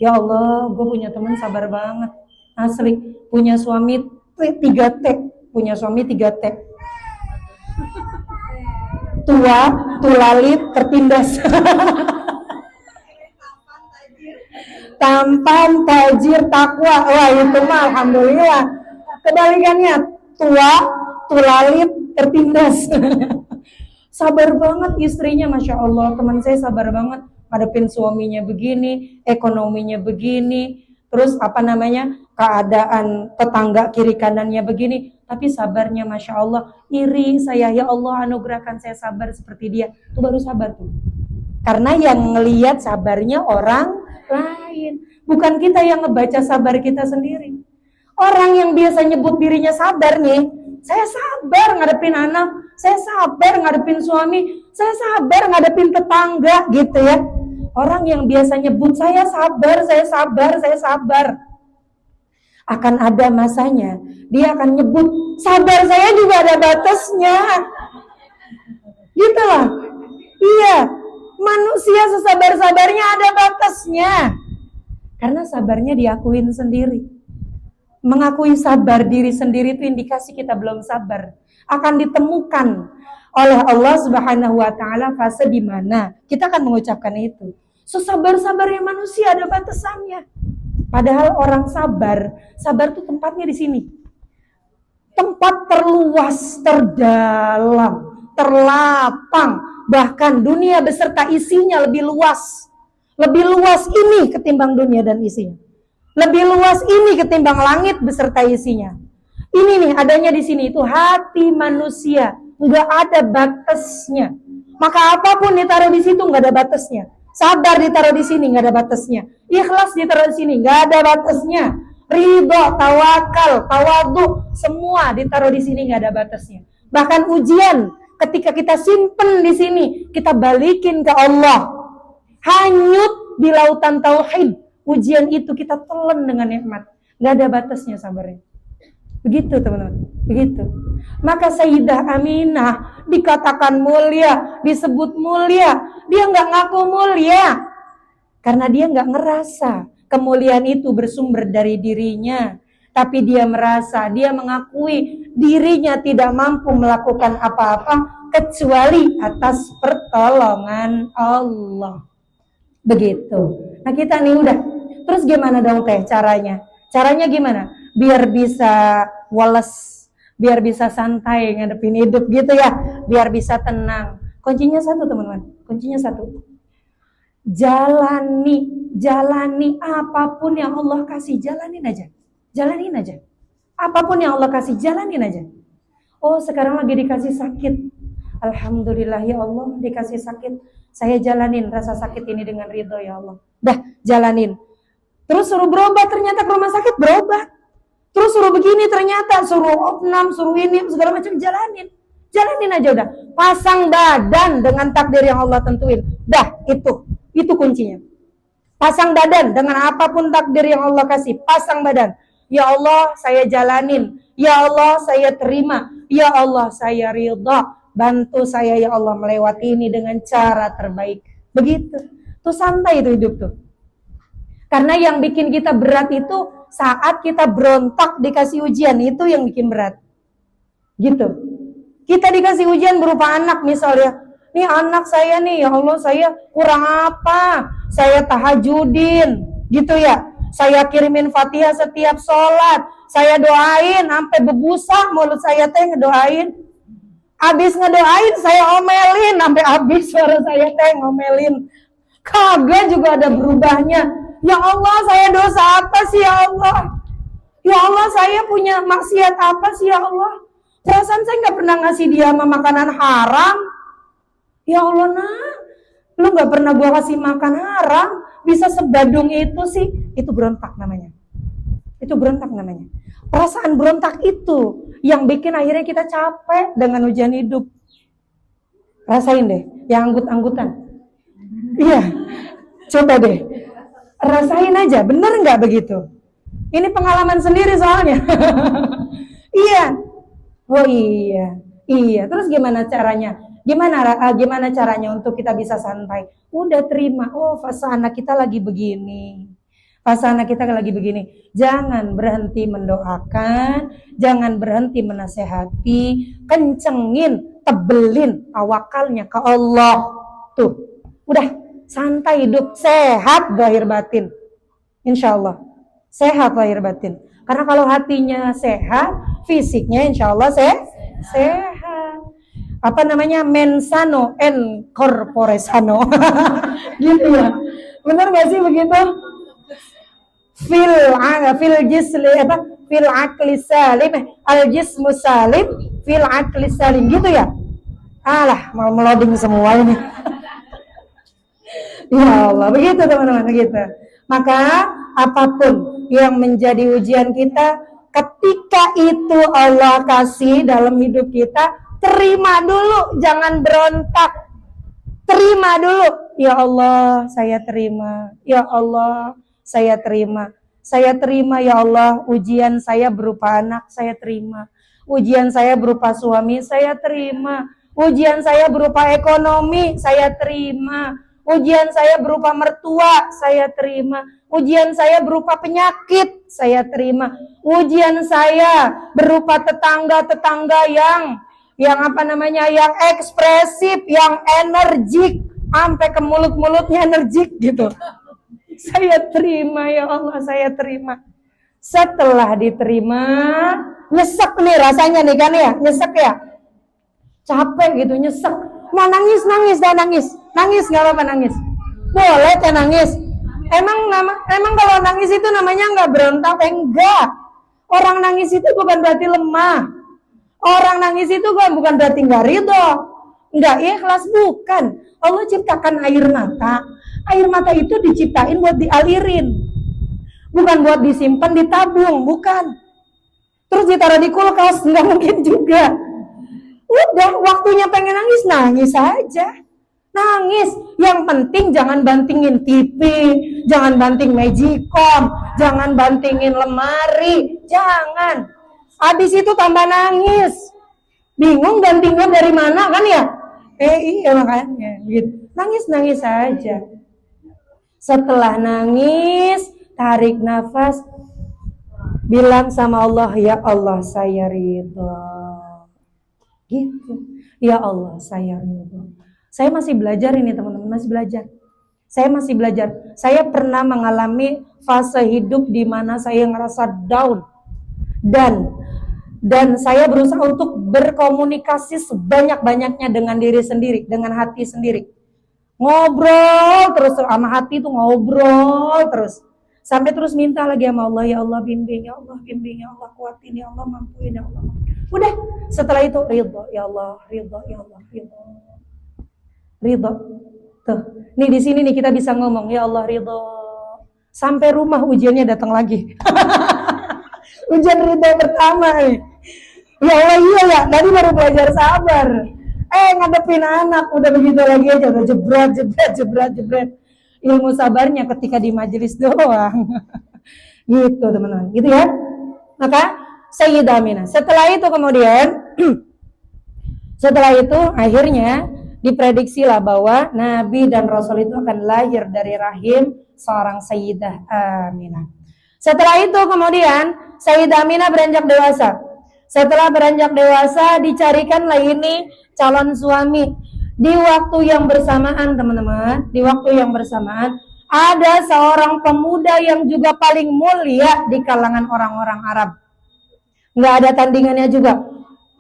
Ya Allah, gue punya teman sabar banget, asli. Punya suami 3T, tua, tulalit, tertindas. Tampan, tajir, takwa. Wah itu mah alhamdulillah. Kebalikannya, tua, tulalit, tertindas. Sabar banget istrinya, Masya Allah. Teman saya sabar banget ngadepin suaminya begini, ekonominya begini, terus keadaan tetangga kiri kanannya begini, tapi sabarnya Masya Allah. Iri saya, ya Allah anugerahkan saya sabar seperti dia. Itu baru sabar tuh. Karena yang ngelihat sabarnya orang lain, bukan kita yang ngebaca sabar kita sendiri. Orang yang biasa nyebut dirinya sabar nih, saya sabar ngadepin anak, saya sabar ngadepin suami, saya sabar ngadepin tetangga gitu ya. Orang yang biasa nyebut saya sabar. Akan ada masanya dia akan nyebut, sabar saya juga ada batasnya. Gitu loh. Iya, manusia sesabar-sabarnya ada batasnya. Karena sabarnya diakuin sendiri. Mengakui sabar diri sendiri itu indikasi kita belum sabar. Akan ditemukan oleh Allah Subhanahu wa taala fase di mana kita akan mengucapkan itu. Sesabar-sabarnya manusia ada batasannya. Padahal orang sabar itu tempatnya di sini. Tempat terluas, terdalam, terlapang, bahkan dunia beserta isinya lebih luas. Lebih luas ini ketimbang dunia dan isinya. Lebih luas ini ketimbang langit beserta isinya. Ini nih adanya di sini itu hati manusia, nggak ada batasnya. Maka apapun ditaruh di situ nggak ada batasnya. Sabar ditaruh di sini nggak ada batasnya. Ikhlas ditaruh di sini nggak ada batasnya. Ridho, tawakal, tawadhu, semua ditaruh di sini nggak ada batasnya. Bahkan ujian ketika kita simpen di sini, kita balikin ke Allah. Hanyut di lautan tauhid. Ujian itu kita telan dengan nikmat. Nggak ada batasnya sabarnya. Begitu teman-teman. Begitu. Maka Sayyidah Aminah dikatakan mulia, disebut mulia. Dia nggak ngaku mulia. Karena dia nggak ngerasa kemuliaan itu bersumber dari dirinya. Tapi dia merasa, dia mengakui dirinya tidak mampu melakukan apa-apa kecuali atas pertolongan Allah. Begitu. Nah kita nih udah. Terus gimana dong teh caranya? Caranya gimana? Biar bisa wales, biar bisa santai ngadepin hidup gitu ya. Biar bisa tenang. Kuncinya satu teman-teman. Kuncinya satu. Jalani apapun yang Allah kasih, jalanin aja. Jalanin aja. Apapun yang Allah kasih, jalanin aja. Oh sekarang lagi dikasih sakit. Alhamdulillah ya Allah dikasih sakit. Saya jalanin rasa sakit ini dengan ridho ya Allah. Dah jalanin. Terus suruh berobat, ternyata ke rumah sakit berobat. Terus suruh begini, ternyata suruh opnam, suruh ini, segala macam, jalanin. Jalanin aja udah. Pasang badan dengan takdir yang Allah tentuin. Dah, itu kuncinya. Pasang badan dengan apapun takdir yang Allah kasih. Pasang badan. Ya Allah, saya jalanin. Ya Allah, saya terima. Ya Allah, saya ridha. Bantu saya ya Allah melewati ini dengan cara terbaik. Begitu. Tuh santai itu hidup tuh. Karena yang bikin kita berat itu saat kita berontak dikasih ujian, itu yang bikin berat. Gitu. Kita dikasih ujian berupa anak misalnya. Nih anak saya nih, ya Allah saya kurang apa? Saya tahajudin, gitu ya. Saya kirimin Fatihah setiap sholat. Saya doain sampai bebusa mulut saya teh ngedoain. Abis ngedoain saya omelin sampai habis suara saya teh ngomelin. Kagak juga ada berubahnya. Ya Allah, saya dosa apa sih ya Allah? Ya Allah, saya punya maksiat apa sih ya Allah? Perasaan saya nggak pernah ngasih dia makanan haram. Ya Allah, lu nggak pernah gua kasih makan haram, bisa sebadung itu sih? Itu berontak namanya. Itu berontak namanya. Perasaan berontak itu yang bikin akhirnya kita capek dengan ujian hidup. Rasain deh, yang anggut-anggutan. Iya, coba deh. Rasain aja, bener nggak begitu? Ini pengalaman sendiri soalnya. Iya. Oh iya. Terus gimana caranya? Gimana caranya untuk kita bisa santai? Udah terima. Oh, fase anak kita lagi begini. Fase anak kita lagi begini. Jangan berhenti mendoakan, jangan berhenti menasehati, kencengin, tebelin tawakalnya ke Allah. Tuh. Udah santai hidup, sehat zahir batin. Insya Allah sehat zahir batin. Karena kalau hatinya sehat, fisiknya insya Allah sehat. Apa namanya? Mensano en corpore sano. Gitu ya. Benar gak sih begitu? Fil jisli apa? Fil akli salim, al jismu salim, fil akli salim. Gitu ya. Alah, mau meloding semua ini. Ya Allah, begitu teman-teman, begitu. Maka apapun yang menjadi ujian kita, ketika itu Allah kasih dalam hidup kita, terima dulu, jangan berontak. Terima dulu. Ya Allah, saya terima. Ya Allah, saya terima. Saya terima ya Allah, ujian saya berupa anak, saya terima. Ujian saya berupa suami, saya terima. Ujian saya berupa ekonomi, saya terima. Ujian saya berupa mertua, saya terima. Ujian saya berupa penyakit, saya terima. Ujian saya berupa tetangga-tetangga yang yang ekspresif, yang energik, sampai ke mulut-mulutnya energik gitu. Saya terima ya Allah, saya terima. Setelah diterima, nyesek nih rasanya nih kan ya, nyesek ya. Capek gitu, nyesek. Mau nangis, nangis dah nangis. Nangis nggak apa-apa nangis. Boleh kan nangis. Emang kalau nangis itu namanya nggak berontak, enggak. Orang nangis itu bukan berarti lemah. Orang nangis itu bukan berarti nggak ridho, nggak ikhlas, bukan. Allah ciptakan air mata. Air mata itu diciptain buat dialirin, bukan buat disimpan, ditabung, bukan. Terus ditaruh di kulkas, nggak mungkin juga. Udah, waktunya pengen nangis, nangis aja. Nangis. Yang penting jangan bantingin TV, jangan banting magicom, jangan bantingin lemari, jangan. Habis itu tambah nangis. Bingung gantinya dari mana kan ya? Iya makanya gitu. Nangis aja. Setelah nangis, tarik nafas, bilang sama Allah, ya Allah saya ridho. Gitu. Ya Allah saya ridho. Saya masih belajar ini teman-teman, masih belajar. Saya masih belajar. Saya pernah mengalami fase hidup di mana saya ngerasa down. Dan saya berusaha untuk berkomunikasi sebanyak-banyaknya dengan diri sendiri, dengan hati sendiri. Ngobrol terus sama hati itu, ngobrol terus. Sampai terus minta lagi sama Allah, ya Allah bimbing, ya Allah bimbing, ya Allah kuatin, ya Allah mampuin, ya Allah. Udah, setelah itu ridho, ya Allah, ridho, ya Allah, ridho. Ridho. Tuh, nih di sini nih kita bisa ngomong, ya Allah ridho. Sampai rumah ujiannya datang lagi. Ujian ridho pertama nih. Ya Allah iya ya, tadi baru belajar sabar. Ngadepin anak udah begitu lagi aja, udah jebret. Ilmu sabarnya ketika di majelis doang. Gitu teman-teman, gitu ya. Maka Sayyidah Aminah. Setelah itu kemudian, setelah itu akhirnya diprediksilah bahwa Nabi dan Rasul itu akan lahir dari rahim seorang Sayyidah Aminah. Setelah itu kemudian Sayyidah Aminah beranjak dewasa. Setelah beranjak dewasa dicarikanlah ini calon suami. Di waktu yang bersamaan teman-teman, di waktu yang bersamaan ada seorang pemuda yang juga paling mulia di kalangan orang-orang Arab. Nggak ada tandingannya juga.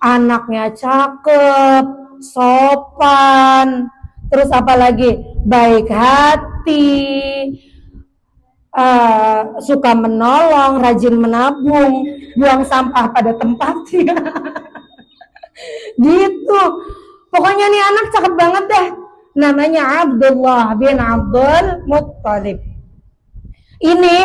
Anaknya cakep, sopan, terus apalagi baik hati, suka menolong, rajin menabung, buang sampah pada tempatnya. Gitu. Pokoknya nih anak cakep banget deh. Namanya Abdullah bin Abdul Muttalib. Ini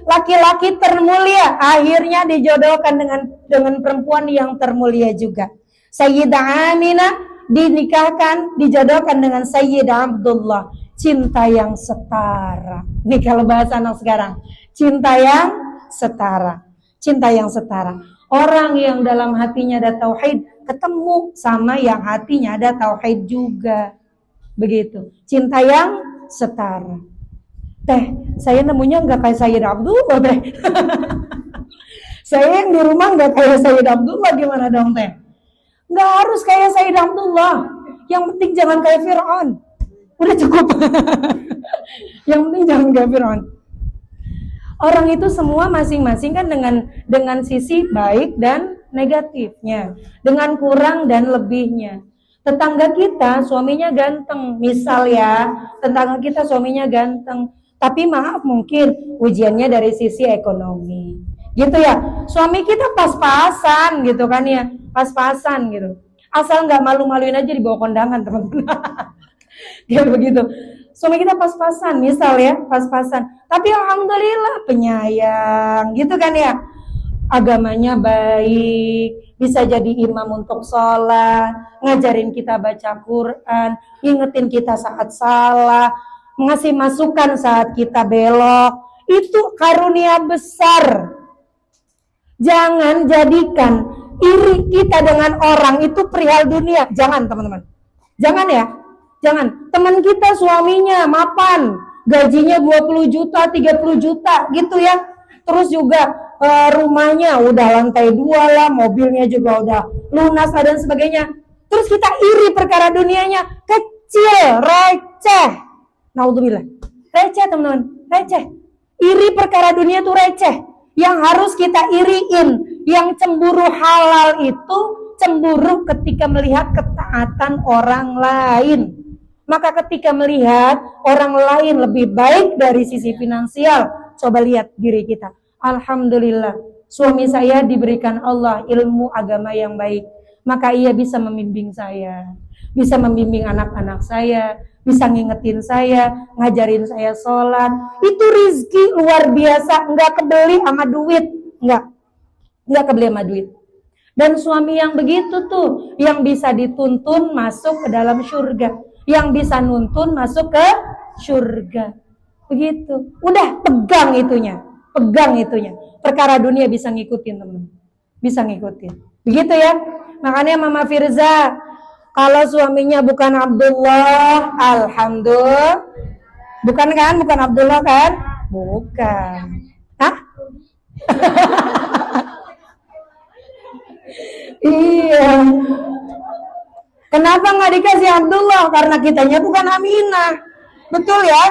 laki-laki termulia, akhirnya dijodohkan dengan perempuan yang termulia juga. Sayyidah Aminah dinikahkan, dijodohkan dengan Sayyidah Abdullah. Cinta yang setara. Nih kalau bahasa anak sekarang, cinta yang setara. Cinta yang setara. Orang yang dalam hatinya ada tauhid ketemu sama yang hatinya ada tauhid juga. Begitu. Cinta yang setara. Teh, saya nemunya nggak kayak Sayyid Abdullah teh. Saya yang di rumah nggak kayak Sayyid Abdullah, gimana dong teh? Nggak harus kayak Sayyid Abdullah. Yang penting jangan kayak Fir'aun. Udah cukup. Yang penting jangan kayak Fir'aun. Orang itu semua masing-masing kan dengan sisi baik dan negatifnya, dengan kurang dan lebihnya. Tetangga kita suaminya ganteng, misal ya, tetangga kita suaminya ganteng, tapi maaf mungkin ujiannya dari sisi ekonomi, gitu ya. Suami kita pas-pasan gitu kan ya, pas-pasan gitu. Asal nggak malu-maluin aja dibawa kondangan teman-teman. Kayak begitu. Suami kita pas-pasan, misal ya, pas-pasan. Tapi alhamdulillah penyayang, gitu kan ya. Agamanya baik, bisa jadi imam untuk sholat, ngajarin kita baca Quran, ingetin kita saat salah, ngasih masukan saat kita belok. Itu karunia besar. Jangan jadikan iri kita dengan orang itu perihal dunia. Jangan teman-teman. Jangan ya. Jangan. Teman kita suaminya mapan. Gajinya 20 juta, 30 juta gitu ya. Terus juga rumahnya udah lantai 2 lah. Mobilnya juga udah lunas lah dan sebagainya. Terus kita iri perkara dunianya. Kecil, receh. Naudzubillah. Receh teman-teman. Receh. Iri perkara dunia tuh receh. Yang harus kita iriin, yang cemburu halal itu cemburu ketika melihat ketaatan orang lain. Maka ketika melihat orang lain lebih baik dari sisi finansial, coba lihat diri kita. Alhamdulillah, suami saya diberikan Allah ilmu agama yang baik. Maka ia bisa membimbing saya, bisa membimbing anak-anak saya, bisa ngingetin saya, ngajarin saya sholat. Itu rizki luar biasa, nggak kebeli sama duit, nggak kebeli sama duit. Dan suami yang begitu tuh, yang bisa dituntun masuk ke dalam surga, yang bisa nuntun masuk ke surga. Begitu, udah pegang itunya. Perkara dunia bisa ngikutin teman-teman, bisa ngikutin. Begitu ya, makanya Mama Firza, kalau suaminya bukan Abdullah, alhamdulillah. Bukan kan? Bukan Abdullah kan? Bukan. Hah? Iya. Kenapa nggak dikasih Abdullah? Karena kitanya bukan Aminah. Betul ya?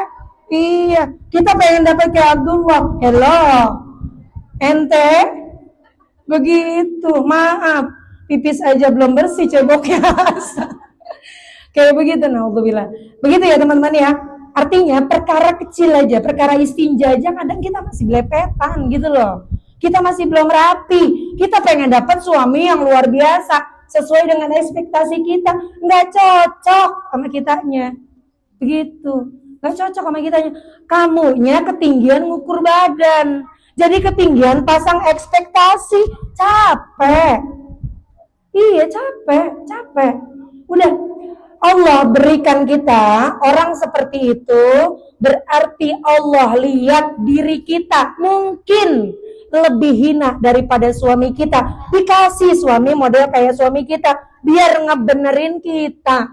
Iya. Kita pengen dapat ke Abdullah. Hello. Ente? Begitu. Maaf. Pipis aja belum bersih, ceboknya. Kayak begitu, naudzubillah. Begitu ya teman-teman ya. Artinya perkara kecil aja, perkara istinja aja kadang kita masih belepetan gitu loh. Kita masih belum rapi. Kita pengen dapat suami yang luar biasa sesuai dengan ekspektasi kita. Nggak cocok sama kitanya. Begitu. Nggak cocok sama kitanya. Kamunya ketinggian ngukur badan. Jadi ketinggian pasang ekspektasi. Capek. Iya capek. Udah, Allah berikan kita orang seperti itu, berarti Allah lihat diri kita mungkin lebih hina daripada suami kita. Dikasih suami model kayak suami kita, biar ngebenerin kita.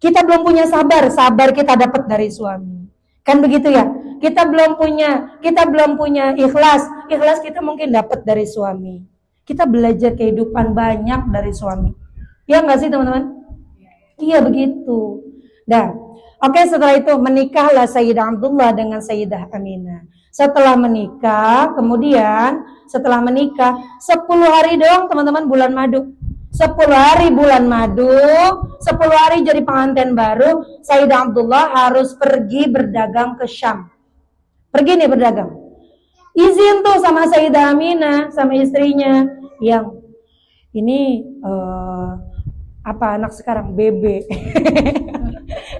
Kita belum punya sabar kita dapat dari suami. Kan begitu ya? Kita belum punya ikhlas kita mungkin dapat dari suami. Kita belajar kehidupan banyak dari suami. Ya nggak sih teman-teman? Iya begitu. Dah. Oke, setelah itu menikahlah Sayyidah Abdullah dengan Sayyidah Aminah. Setelah menikah 10 hari doang teman-teman bulan madu. 10 hari bulan madu, 10 hari jadi pengantin baru, Sayyidah Abdullah harus pergi berdagang ke Syam. Pergi nih berdagang. Izin tuh sama Sayyidah Aminah, sama istrinya yang ini anak sekarang bebe.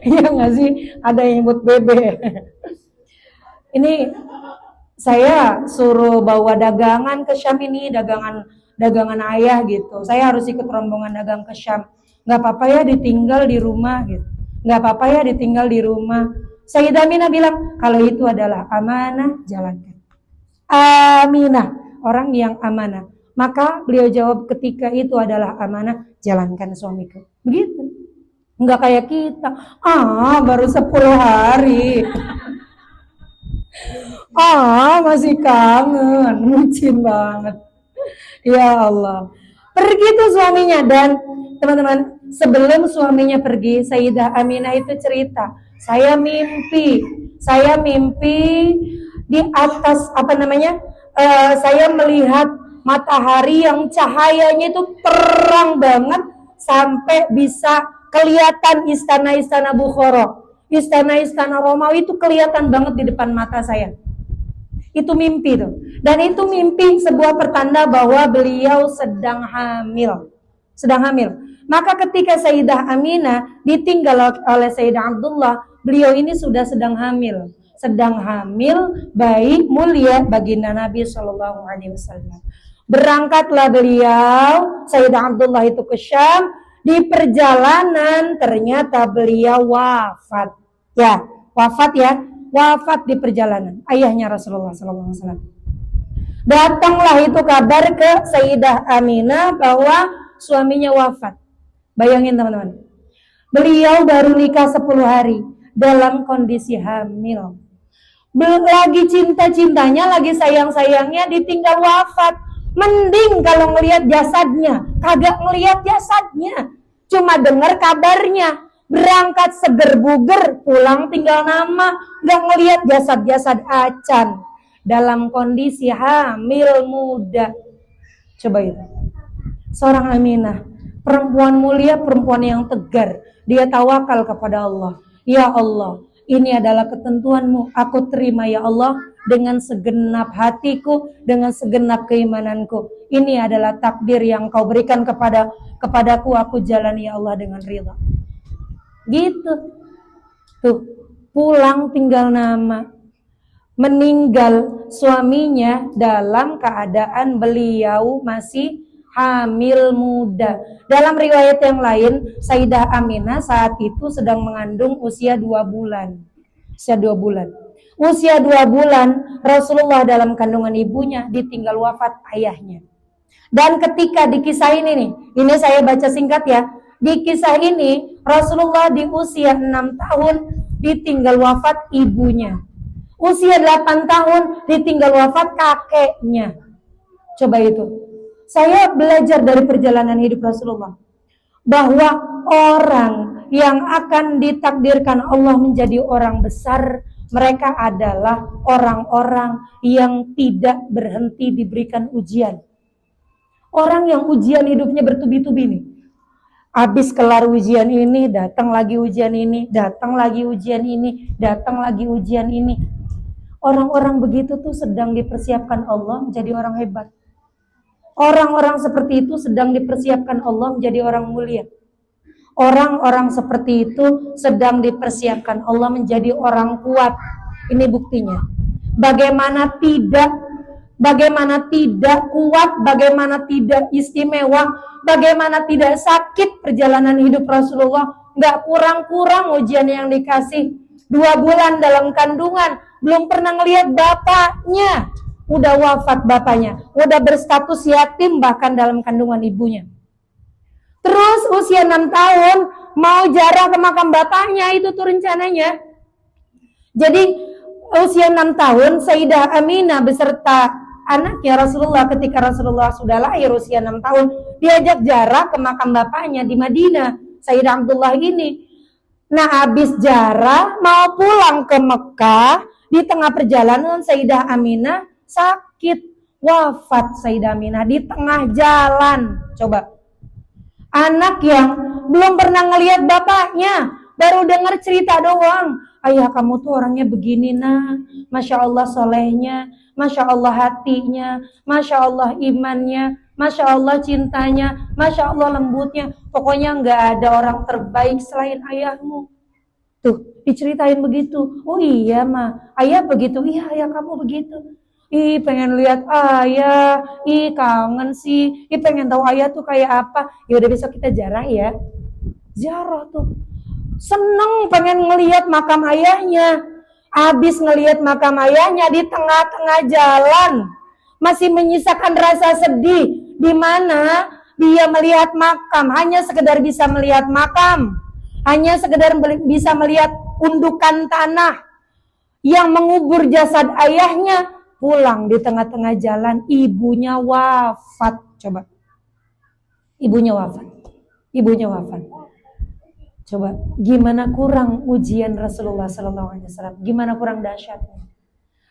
Iya nggak sih? Ada yang nyebut bebe. Ini saya suruh bawa dagangan ke Syam ini, dagangan ayah gitu. Saya harus ikut rombongan dagang ke Syam. Nggak apa-apa ya ditinggal di rumah gitu. Nggak apa-apa ya ditinggal di rumah. Sayyidah Aminah bilang, kalau itu adalah amanah, jalankan. Aminah, orang yang amanah. Maka beliau jawab, ketika itu adalah amanah, jalankan suamiku. Begitu. Enggak kayak kita. Baru 10 hari. Masih kangen. Bucin banget. Ya Allah. Pergi tuh suaminya. Dan teman-teman, sebelum suaminya pergi, Sayyidah Aminah itu cerita, saya mimpi di atas saya melihat matahari yang cahayanya itu terang banget sampai bisa kelihatan istana-istana Bukhara, istana-istana Romawi itu kelihatan banget di depan mata saya. Itu mimpi tuh. Dan itu mimpi sebuah pertanda bahwa beliau sedang hamil. Maka ketika Sayyidah Aminah ditinggal oleh Sayyidah Abdullah, beliau ini sudah sedang hamil bayi mulia baginda Nabi Shallallahu Alaihi Wasallam. Berangkatlah beliau Sayyidah Abdullah itu ke Syam. Di perjalanan ternyata beliau wafat ya. wafat di perjalanan, ayahnya Rasulullah SAW. Datanglah itu kabar ke Sayyidah Aminah bahwa suaminya wafat. Bayangin teman-teman, beliau baru nikah 10 hari dalam kondisi hamil. Belum lagi cinta-cintanya, lagi sayang-sayangnya, ditinggal wafat. Mending kalau ngelihat jasadnya, kagak ngelihat jasadnya, cuma dengar kabarnya. Berangkat seger buger, pulang tinggal nama, nggak ngelihat jasad-jasad acan dalam kondisi hamil muda. Coba itu, seorang Aminah, perempuan mulia, perempuan yang tegar, dia tawakal kepada Allah. Ya Allah, ini adalah ketentuanmu, aku terima ya Allah dengan segenap hatiku, dengan segenap keimananku. Ini adalah takdir yang kau berikan kepadaku, aku jalani ya Allah dengan ridha. Gitu. Tuh, pulang tinggal nama. Meninggal suaminya dalam keadaan beliau masih hamil muda. Dalam riwayat yang lain, Sayyidah Aminah saat itu sedang mengandung usia 2 bulan. Usia 2 bulan. Usia 2 bulan Rasulullah dalam kandungan ibunya ditinggal wafat ayahnya. Dan ketika di kisah ini saya baca singkat ya. Di kisah ini Rasulullah di usia 6 tahun ditinggal wafat ibunya. Usia 8 tahun ditinggal wafat kakeknya. Coba itu. Saya belajar dari perjalanan hidup Rasulullah bahwa orang yang akan ditakdirkan Allah menjadi orang besar, mereka adalah orang-orang yang tidak berhenti diberikan ujian. Orang yang ujian hidupnya bertubi-tubi nih. Habis kelar ujian ini, datang lagi ujian ini, datang lagi ujian ini, datang lagi ujian ini. Orang-orang begitu tuh sedang dipersiapkan Allah menjadi orang hebat. Orang-orang seperti itu sedang dipersiapkan Allah menjadi orang mulia. Orang-orang seperti itu sedang dipersiapkan Allah menjadi orang kuat. Ini buktinya. Bagaimana tidak kuat, bagaimana tidak istimewa, bagaimana tidak sakit perjalanan hidup Rasulullah. Nggak kurang-kurang ujian yang dikasih. 2 bulan dalam kandungan, belum pernah ngelihat bapaknya. Udah wafat bapaknya, udah berstatus yatim bahkan dalam kandungan ibunya. Terus usia 6 tahun mau jarah ke makam bapaknya, itu tuh rencananya. Jadi usia 6 tahun Sayyidah Aminah beserta anaknya Rasulullah, ketika Rasulullah sudah lahir usia 6 tahun, diajak jarah ke makam bapaknya di Madinah, Sayyidah Abdullah ini. Nah, habis jarah mau pulang ke Mekah, di tengah perjalanan Sayyidah Aminah sakit, wafat Sayyidah Aminah di tengah jalan. Coba, anak yang belum pernah ngelihat bapaknya, baru dengar cerita doang. Ayah kamu tuh orangnya begini nah, Masya Allah solehnya, Masya Allah hatinya, Masya Allah imannya, Masya Allah cintanya, Masya Allah lembutnya. Pokoknya nggak ada orang terbaik selain ayahmu. Tuh, diceritain begitu. Oh iya mah, ayah begitu. Iya ayah kamu begitu. Ih pengen lihat ayah, ih kangen sih, ih pengen tahu ayah tuh kayak apa. Ya udah besok kita jarah ya. Jarah tuh. Seneng pengen ngelihat makam ayahnya. Habis ngelihat makam ayahnya di tengah-tengah jalan, masih menyisakan rasa sedih, di mana dia melihat makam, hanya sekedar bisa melihat makam, hanya sekedar bisa melihat undukan tanah yang mengubur jasad ayahnya. Pulang di tengah-tengah jalan, ibunya wafat. Coba, ibunya wafat. Coba, gimana kurang ujian Rasulullah SAW, gimana kurang dahsyatnya.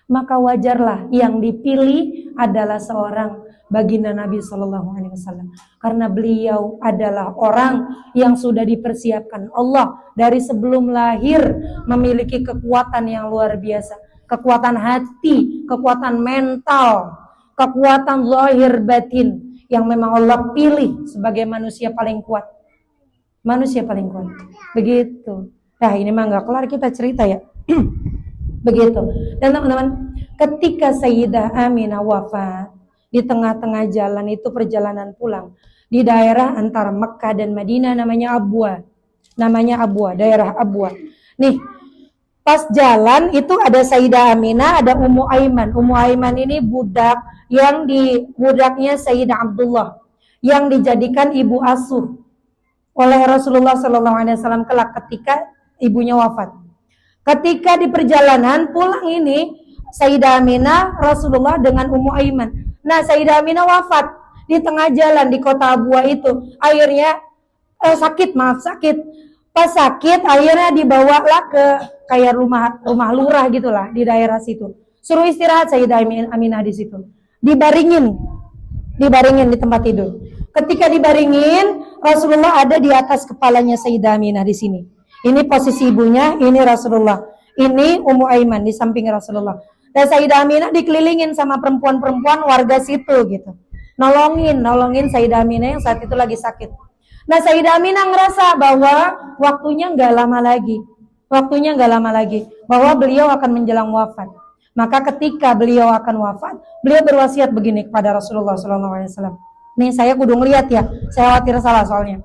Maka wajarlah yang dipilih adalah seorang baginda Nabi SAW, karena beliau adalah orang yang sudah dipersiapkan Allah dari sebelum lahir, memiliki kekuatan yang luar biasa, kekuatan hati, kekuatan mental, kekuatan zahir batin yang memang Allah pilih sebagai manusia paling kuat. Manusia paling kuat. Begitu. Nah, ini mah nggak kelar kita cerita ya. Begitu. Dan teman-teman, ketika Sayyidah Aminah wafat, di tengah-tengah jalan itu perjalanan pulang, di daerah antara Mekah dan Madinah namanya Abwa. Daerah Abwa. Nih, Pas jalan itu ada Sayyidah Aminah, ada Ummu Aiman. Ummu Aiman ini budaknya Sayyidah Abdullah yang dijadikan ibu asuh oleh Rasulullah SAW kelak ketika ibunya wafat. Ketika di perjalanan pulang ini Sayyidah Aminah, Rasulullah dengan Ummu Aiman. Nah, Sayyidah Aminah wafat di tengah jalan di kota Abwa itu. Akhirnya sakit. Pas sakit akhirnya dibawalah ke kayak rumah lurah gitulah di daerah situ. Suruh istirahat Sayyidah Aminah di situ. Dibaringin di tempat tidur. Ketika dibaringin, Rasulullah ada di atas kepalanya Sayyidah Aminah di sini. Ini posisi ibunya, ini Rasulullah. Ini Ummu Aiman di samping Rasulullah. Dan Sayyidah Aminah dikelilingin sama perempuan-perempuan warga situ gitu. Nolongin Sayyidah Aminah yang saat itu lagi sakit. Nah, Sayyidah Aminah ngerasa bahwa waktunya nggak lama lagi, bahwa beliau akan menjelang wafat. Maka ketika beliau akan wafat, beliau berwasiat begini kepada Rasulullah SAW. Nih saya kudu ngeliat ya, saya khawatir salah soalnya.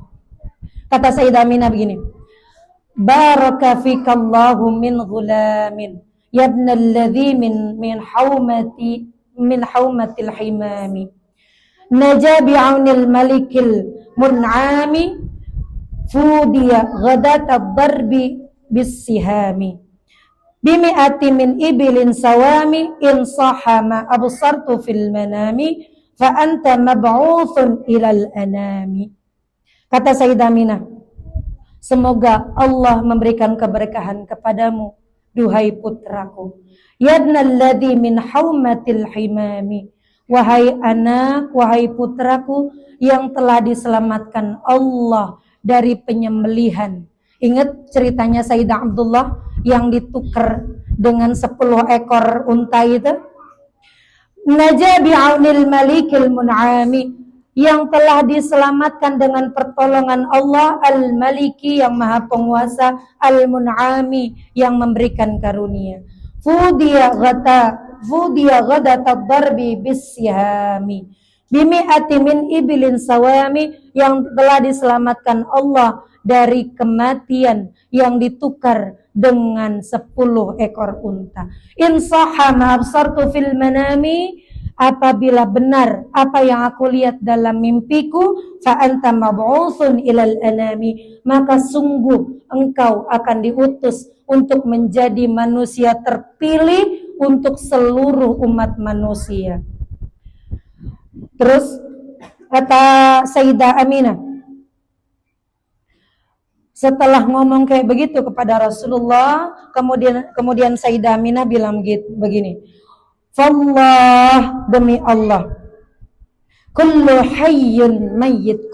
Kata Sayyidah Aminah begini, Baraka fikallahu min ghulamin yabna alladhi min haumatil himami naja bi'aunil malikil mun'ami fudiya ghadata darbi bisihami bimi'ati min ibilin sawami in sahama absartu fil manami fa anta mab'uthun ilal anami. Kata Sayyidah Aminah, semoga Allah memberikan keberkahan kepadamu, duhai putraku. Yadnalladzi min haumatil himami. Wahai anak, wahai putraku yang telah diselamatkan Allah dari penyembelihan. Ingat ceritanya Sayyidah Abdullah yang ditukar dengan 10 ekor unta itu? Naja bi'aunil malikil mun'ami, yang telah diselamatkan dengan pertolongan Allah Al-Maliki yang maha penguasa, Al-Mun'ami yang memberikan karunia. Fudiya ghadata darbi bisyahami bimi'ati min ibilin sawami, yang telah diselamatkan Allah dari kematian yang ditukar dengan 10 ekor unta. In sahha ma absartu fil manami, apabila benar apa yang aku lihat dalam mimpiku, fa anta mab'utsun ilal anami, maka sungguh engkau akan diutus untuk menjadi manusia terpilih untuk seluruh umat manusia. Terus kata Sayyidah Aminah, setelah ngomong kayak begitu kepada Rasulullah, kemudian Sayyidah Aminah bilang begini, Fallah, demi Allah, kullu hayyin mayyit,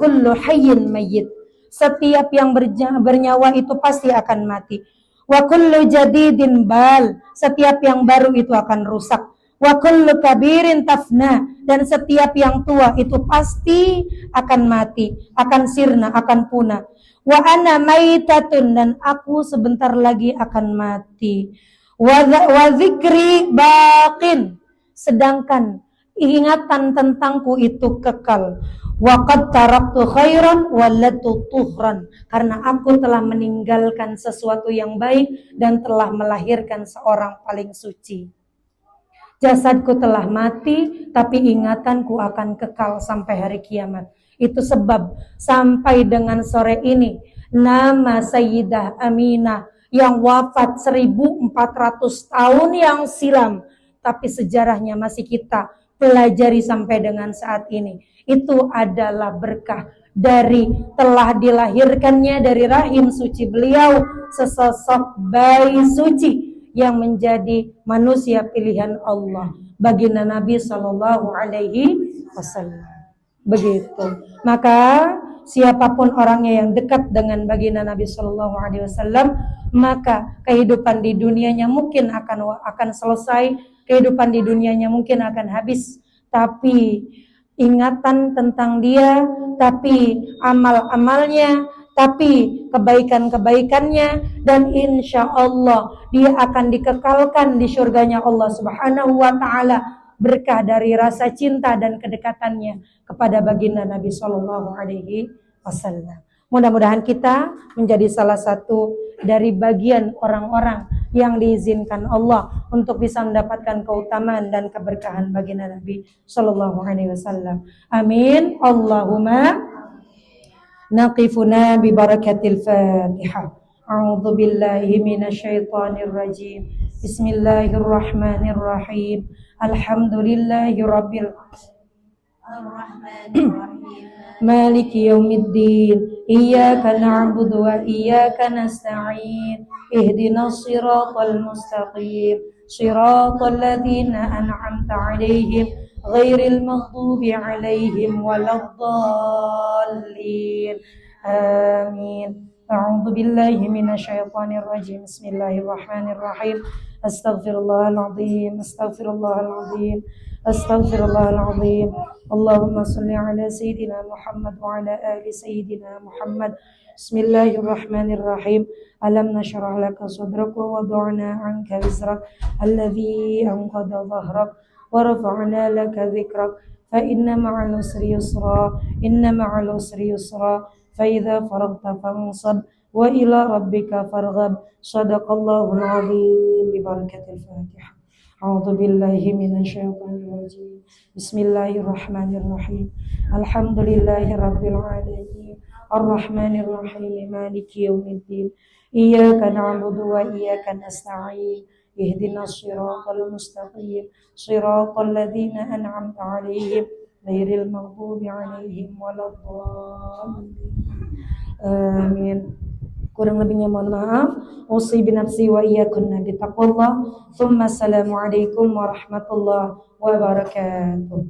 setiap yang bernyawa itu pasti akan mati. Wa kullu jadidin bal, setiap yang baru itu akan rusak. Wa kullu kabirin tafna, dan setiap yang tua itu pasti akan mati, akan sirna, akan punah. Wa ana maitatun, dan aku sebentar lagi akan mati. Wa dzikri baqin, sedangkan ingatan tentangku itu kekal. Wa qad taraktu khairan walatu tuhran, karena aku telah meninggalkan sesuatu yang baik dan telah melahirkan seorang paling suci. Jasadku telah mati, tapi ingatanku akan kekal sampai hari kiamat. Itu sebab sampai dengan sore ini nama Sayyidah Aminah yang wafat 1400 tahun yang silam, tapi sejarahnya masih kita pelajari sampai dengan saat ini. Itu adalah berkah dari telah dilahirkannya dari rahim suci beliau sesosok bayi suci yang menjadi manusia pilihan Allah, baginda Nabi Shallallahu Alaihi Wasallam. Begitu. Maka siapapun orangnya yang dekat dengan baginda Nabi Shallallahu Alaihi Wasallam, maka kehidupan di dunianya mungkin akan selesai, kehidupan di dunianya mungkin akan habis, tapi ingatan tentang dia, tapi amal-amalnya, tapi kebaikan-kebaikannya, dan insya Allah dia akan dikekalkan di surganya Allah Subhanahu wa Ta'ala, berkah dari rasa cinta dan kedekatannya kepada baginda Nabi Shallallahu Alaihi Wasallam. Mudah-mudahan kita menjadi salah satu dari bagian orang-orang yang diizinkan Allah untuk bisa mendapatkan keutamaan dan keberkahan baginda Nabi sallallahu alaihi wasallam. Amin. Allahumma naqifuna bi barakatil Fatihah. A'udzu billahi minasyaitonir rajim. Bismillahirrahmanirrahim. Alhamdulillahi rabbil الرحمن الرحيم مالك يوم الدين إياك نعبد وإياك نستعين اهدنا الصراط المستقيم صراط الذين أنعمت عليهم غير المغضوب عليهم ولا الضالين آمين. أعوذ بالله من الشيطان الرجيم. بسم الله الرحمن الرحيم. أستغفر الله العظيم أستغفر الله العظيم أستغفر الله العظيم. اللهم صل على سيدنا محمد وعلى آل سيدنا محمد. بسم الله الرحمن الرحيم. ألم نشرح لك صدرك ووضعنا عنك وزرك الذي أنقض ظهرك ورفعنا لك ذكرك فإن مع العسر يسرا إن مع العسر يسرا فإذا فرغت فانصب وإلى ربك فارغب. صدق الله العظيم. ببركة الفاتحة. أعوذ بالله من الشيطان الرجيم. بسم الله الرحمن الرحيم. الحمد لله رب العالمين الرحمن الرحيم مالك يوم الدين إياك نعبد وإياك نستعين اهدنا الصراط المستقيم صراط الذين أنعمت عليهم غير المغضوب عليهم ولا الضالين. آمين. Kurang lebihnya mohon maaf. Usi binafsi wa iyyakunna bitaqwallah. Tsumma assalamualaikum warahmatullahi wabarakatuh.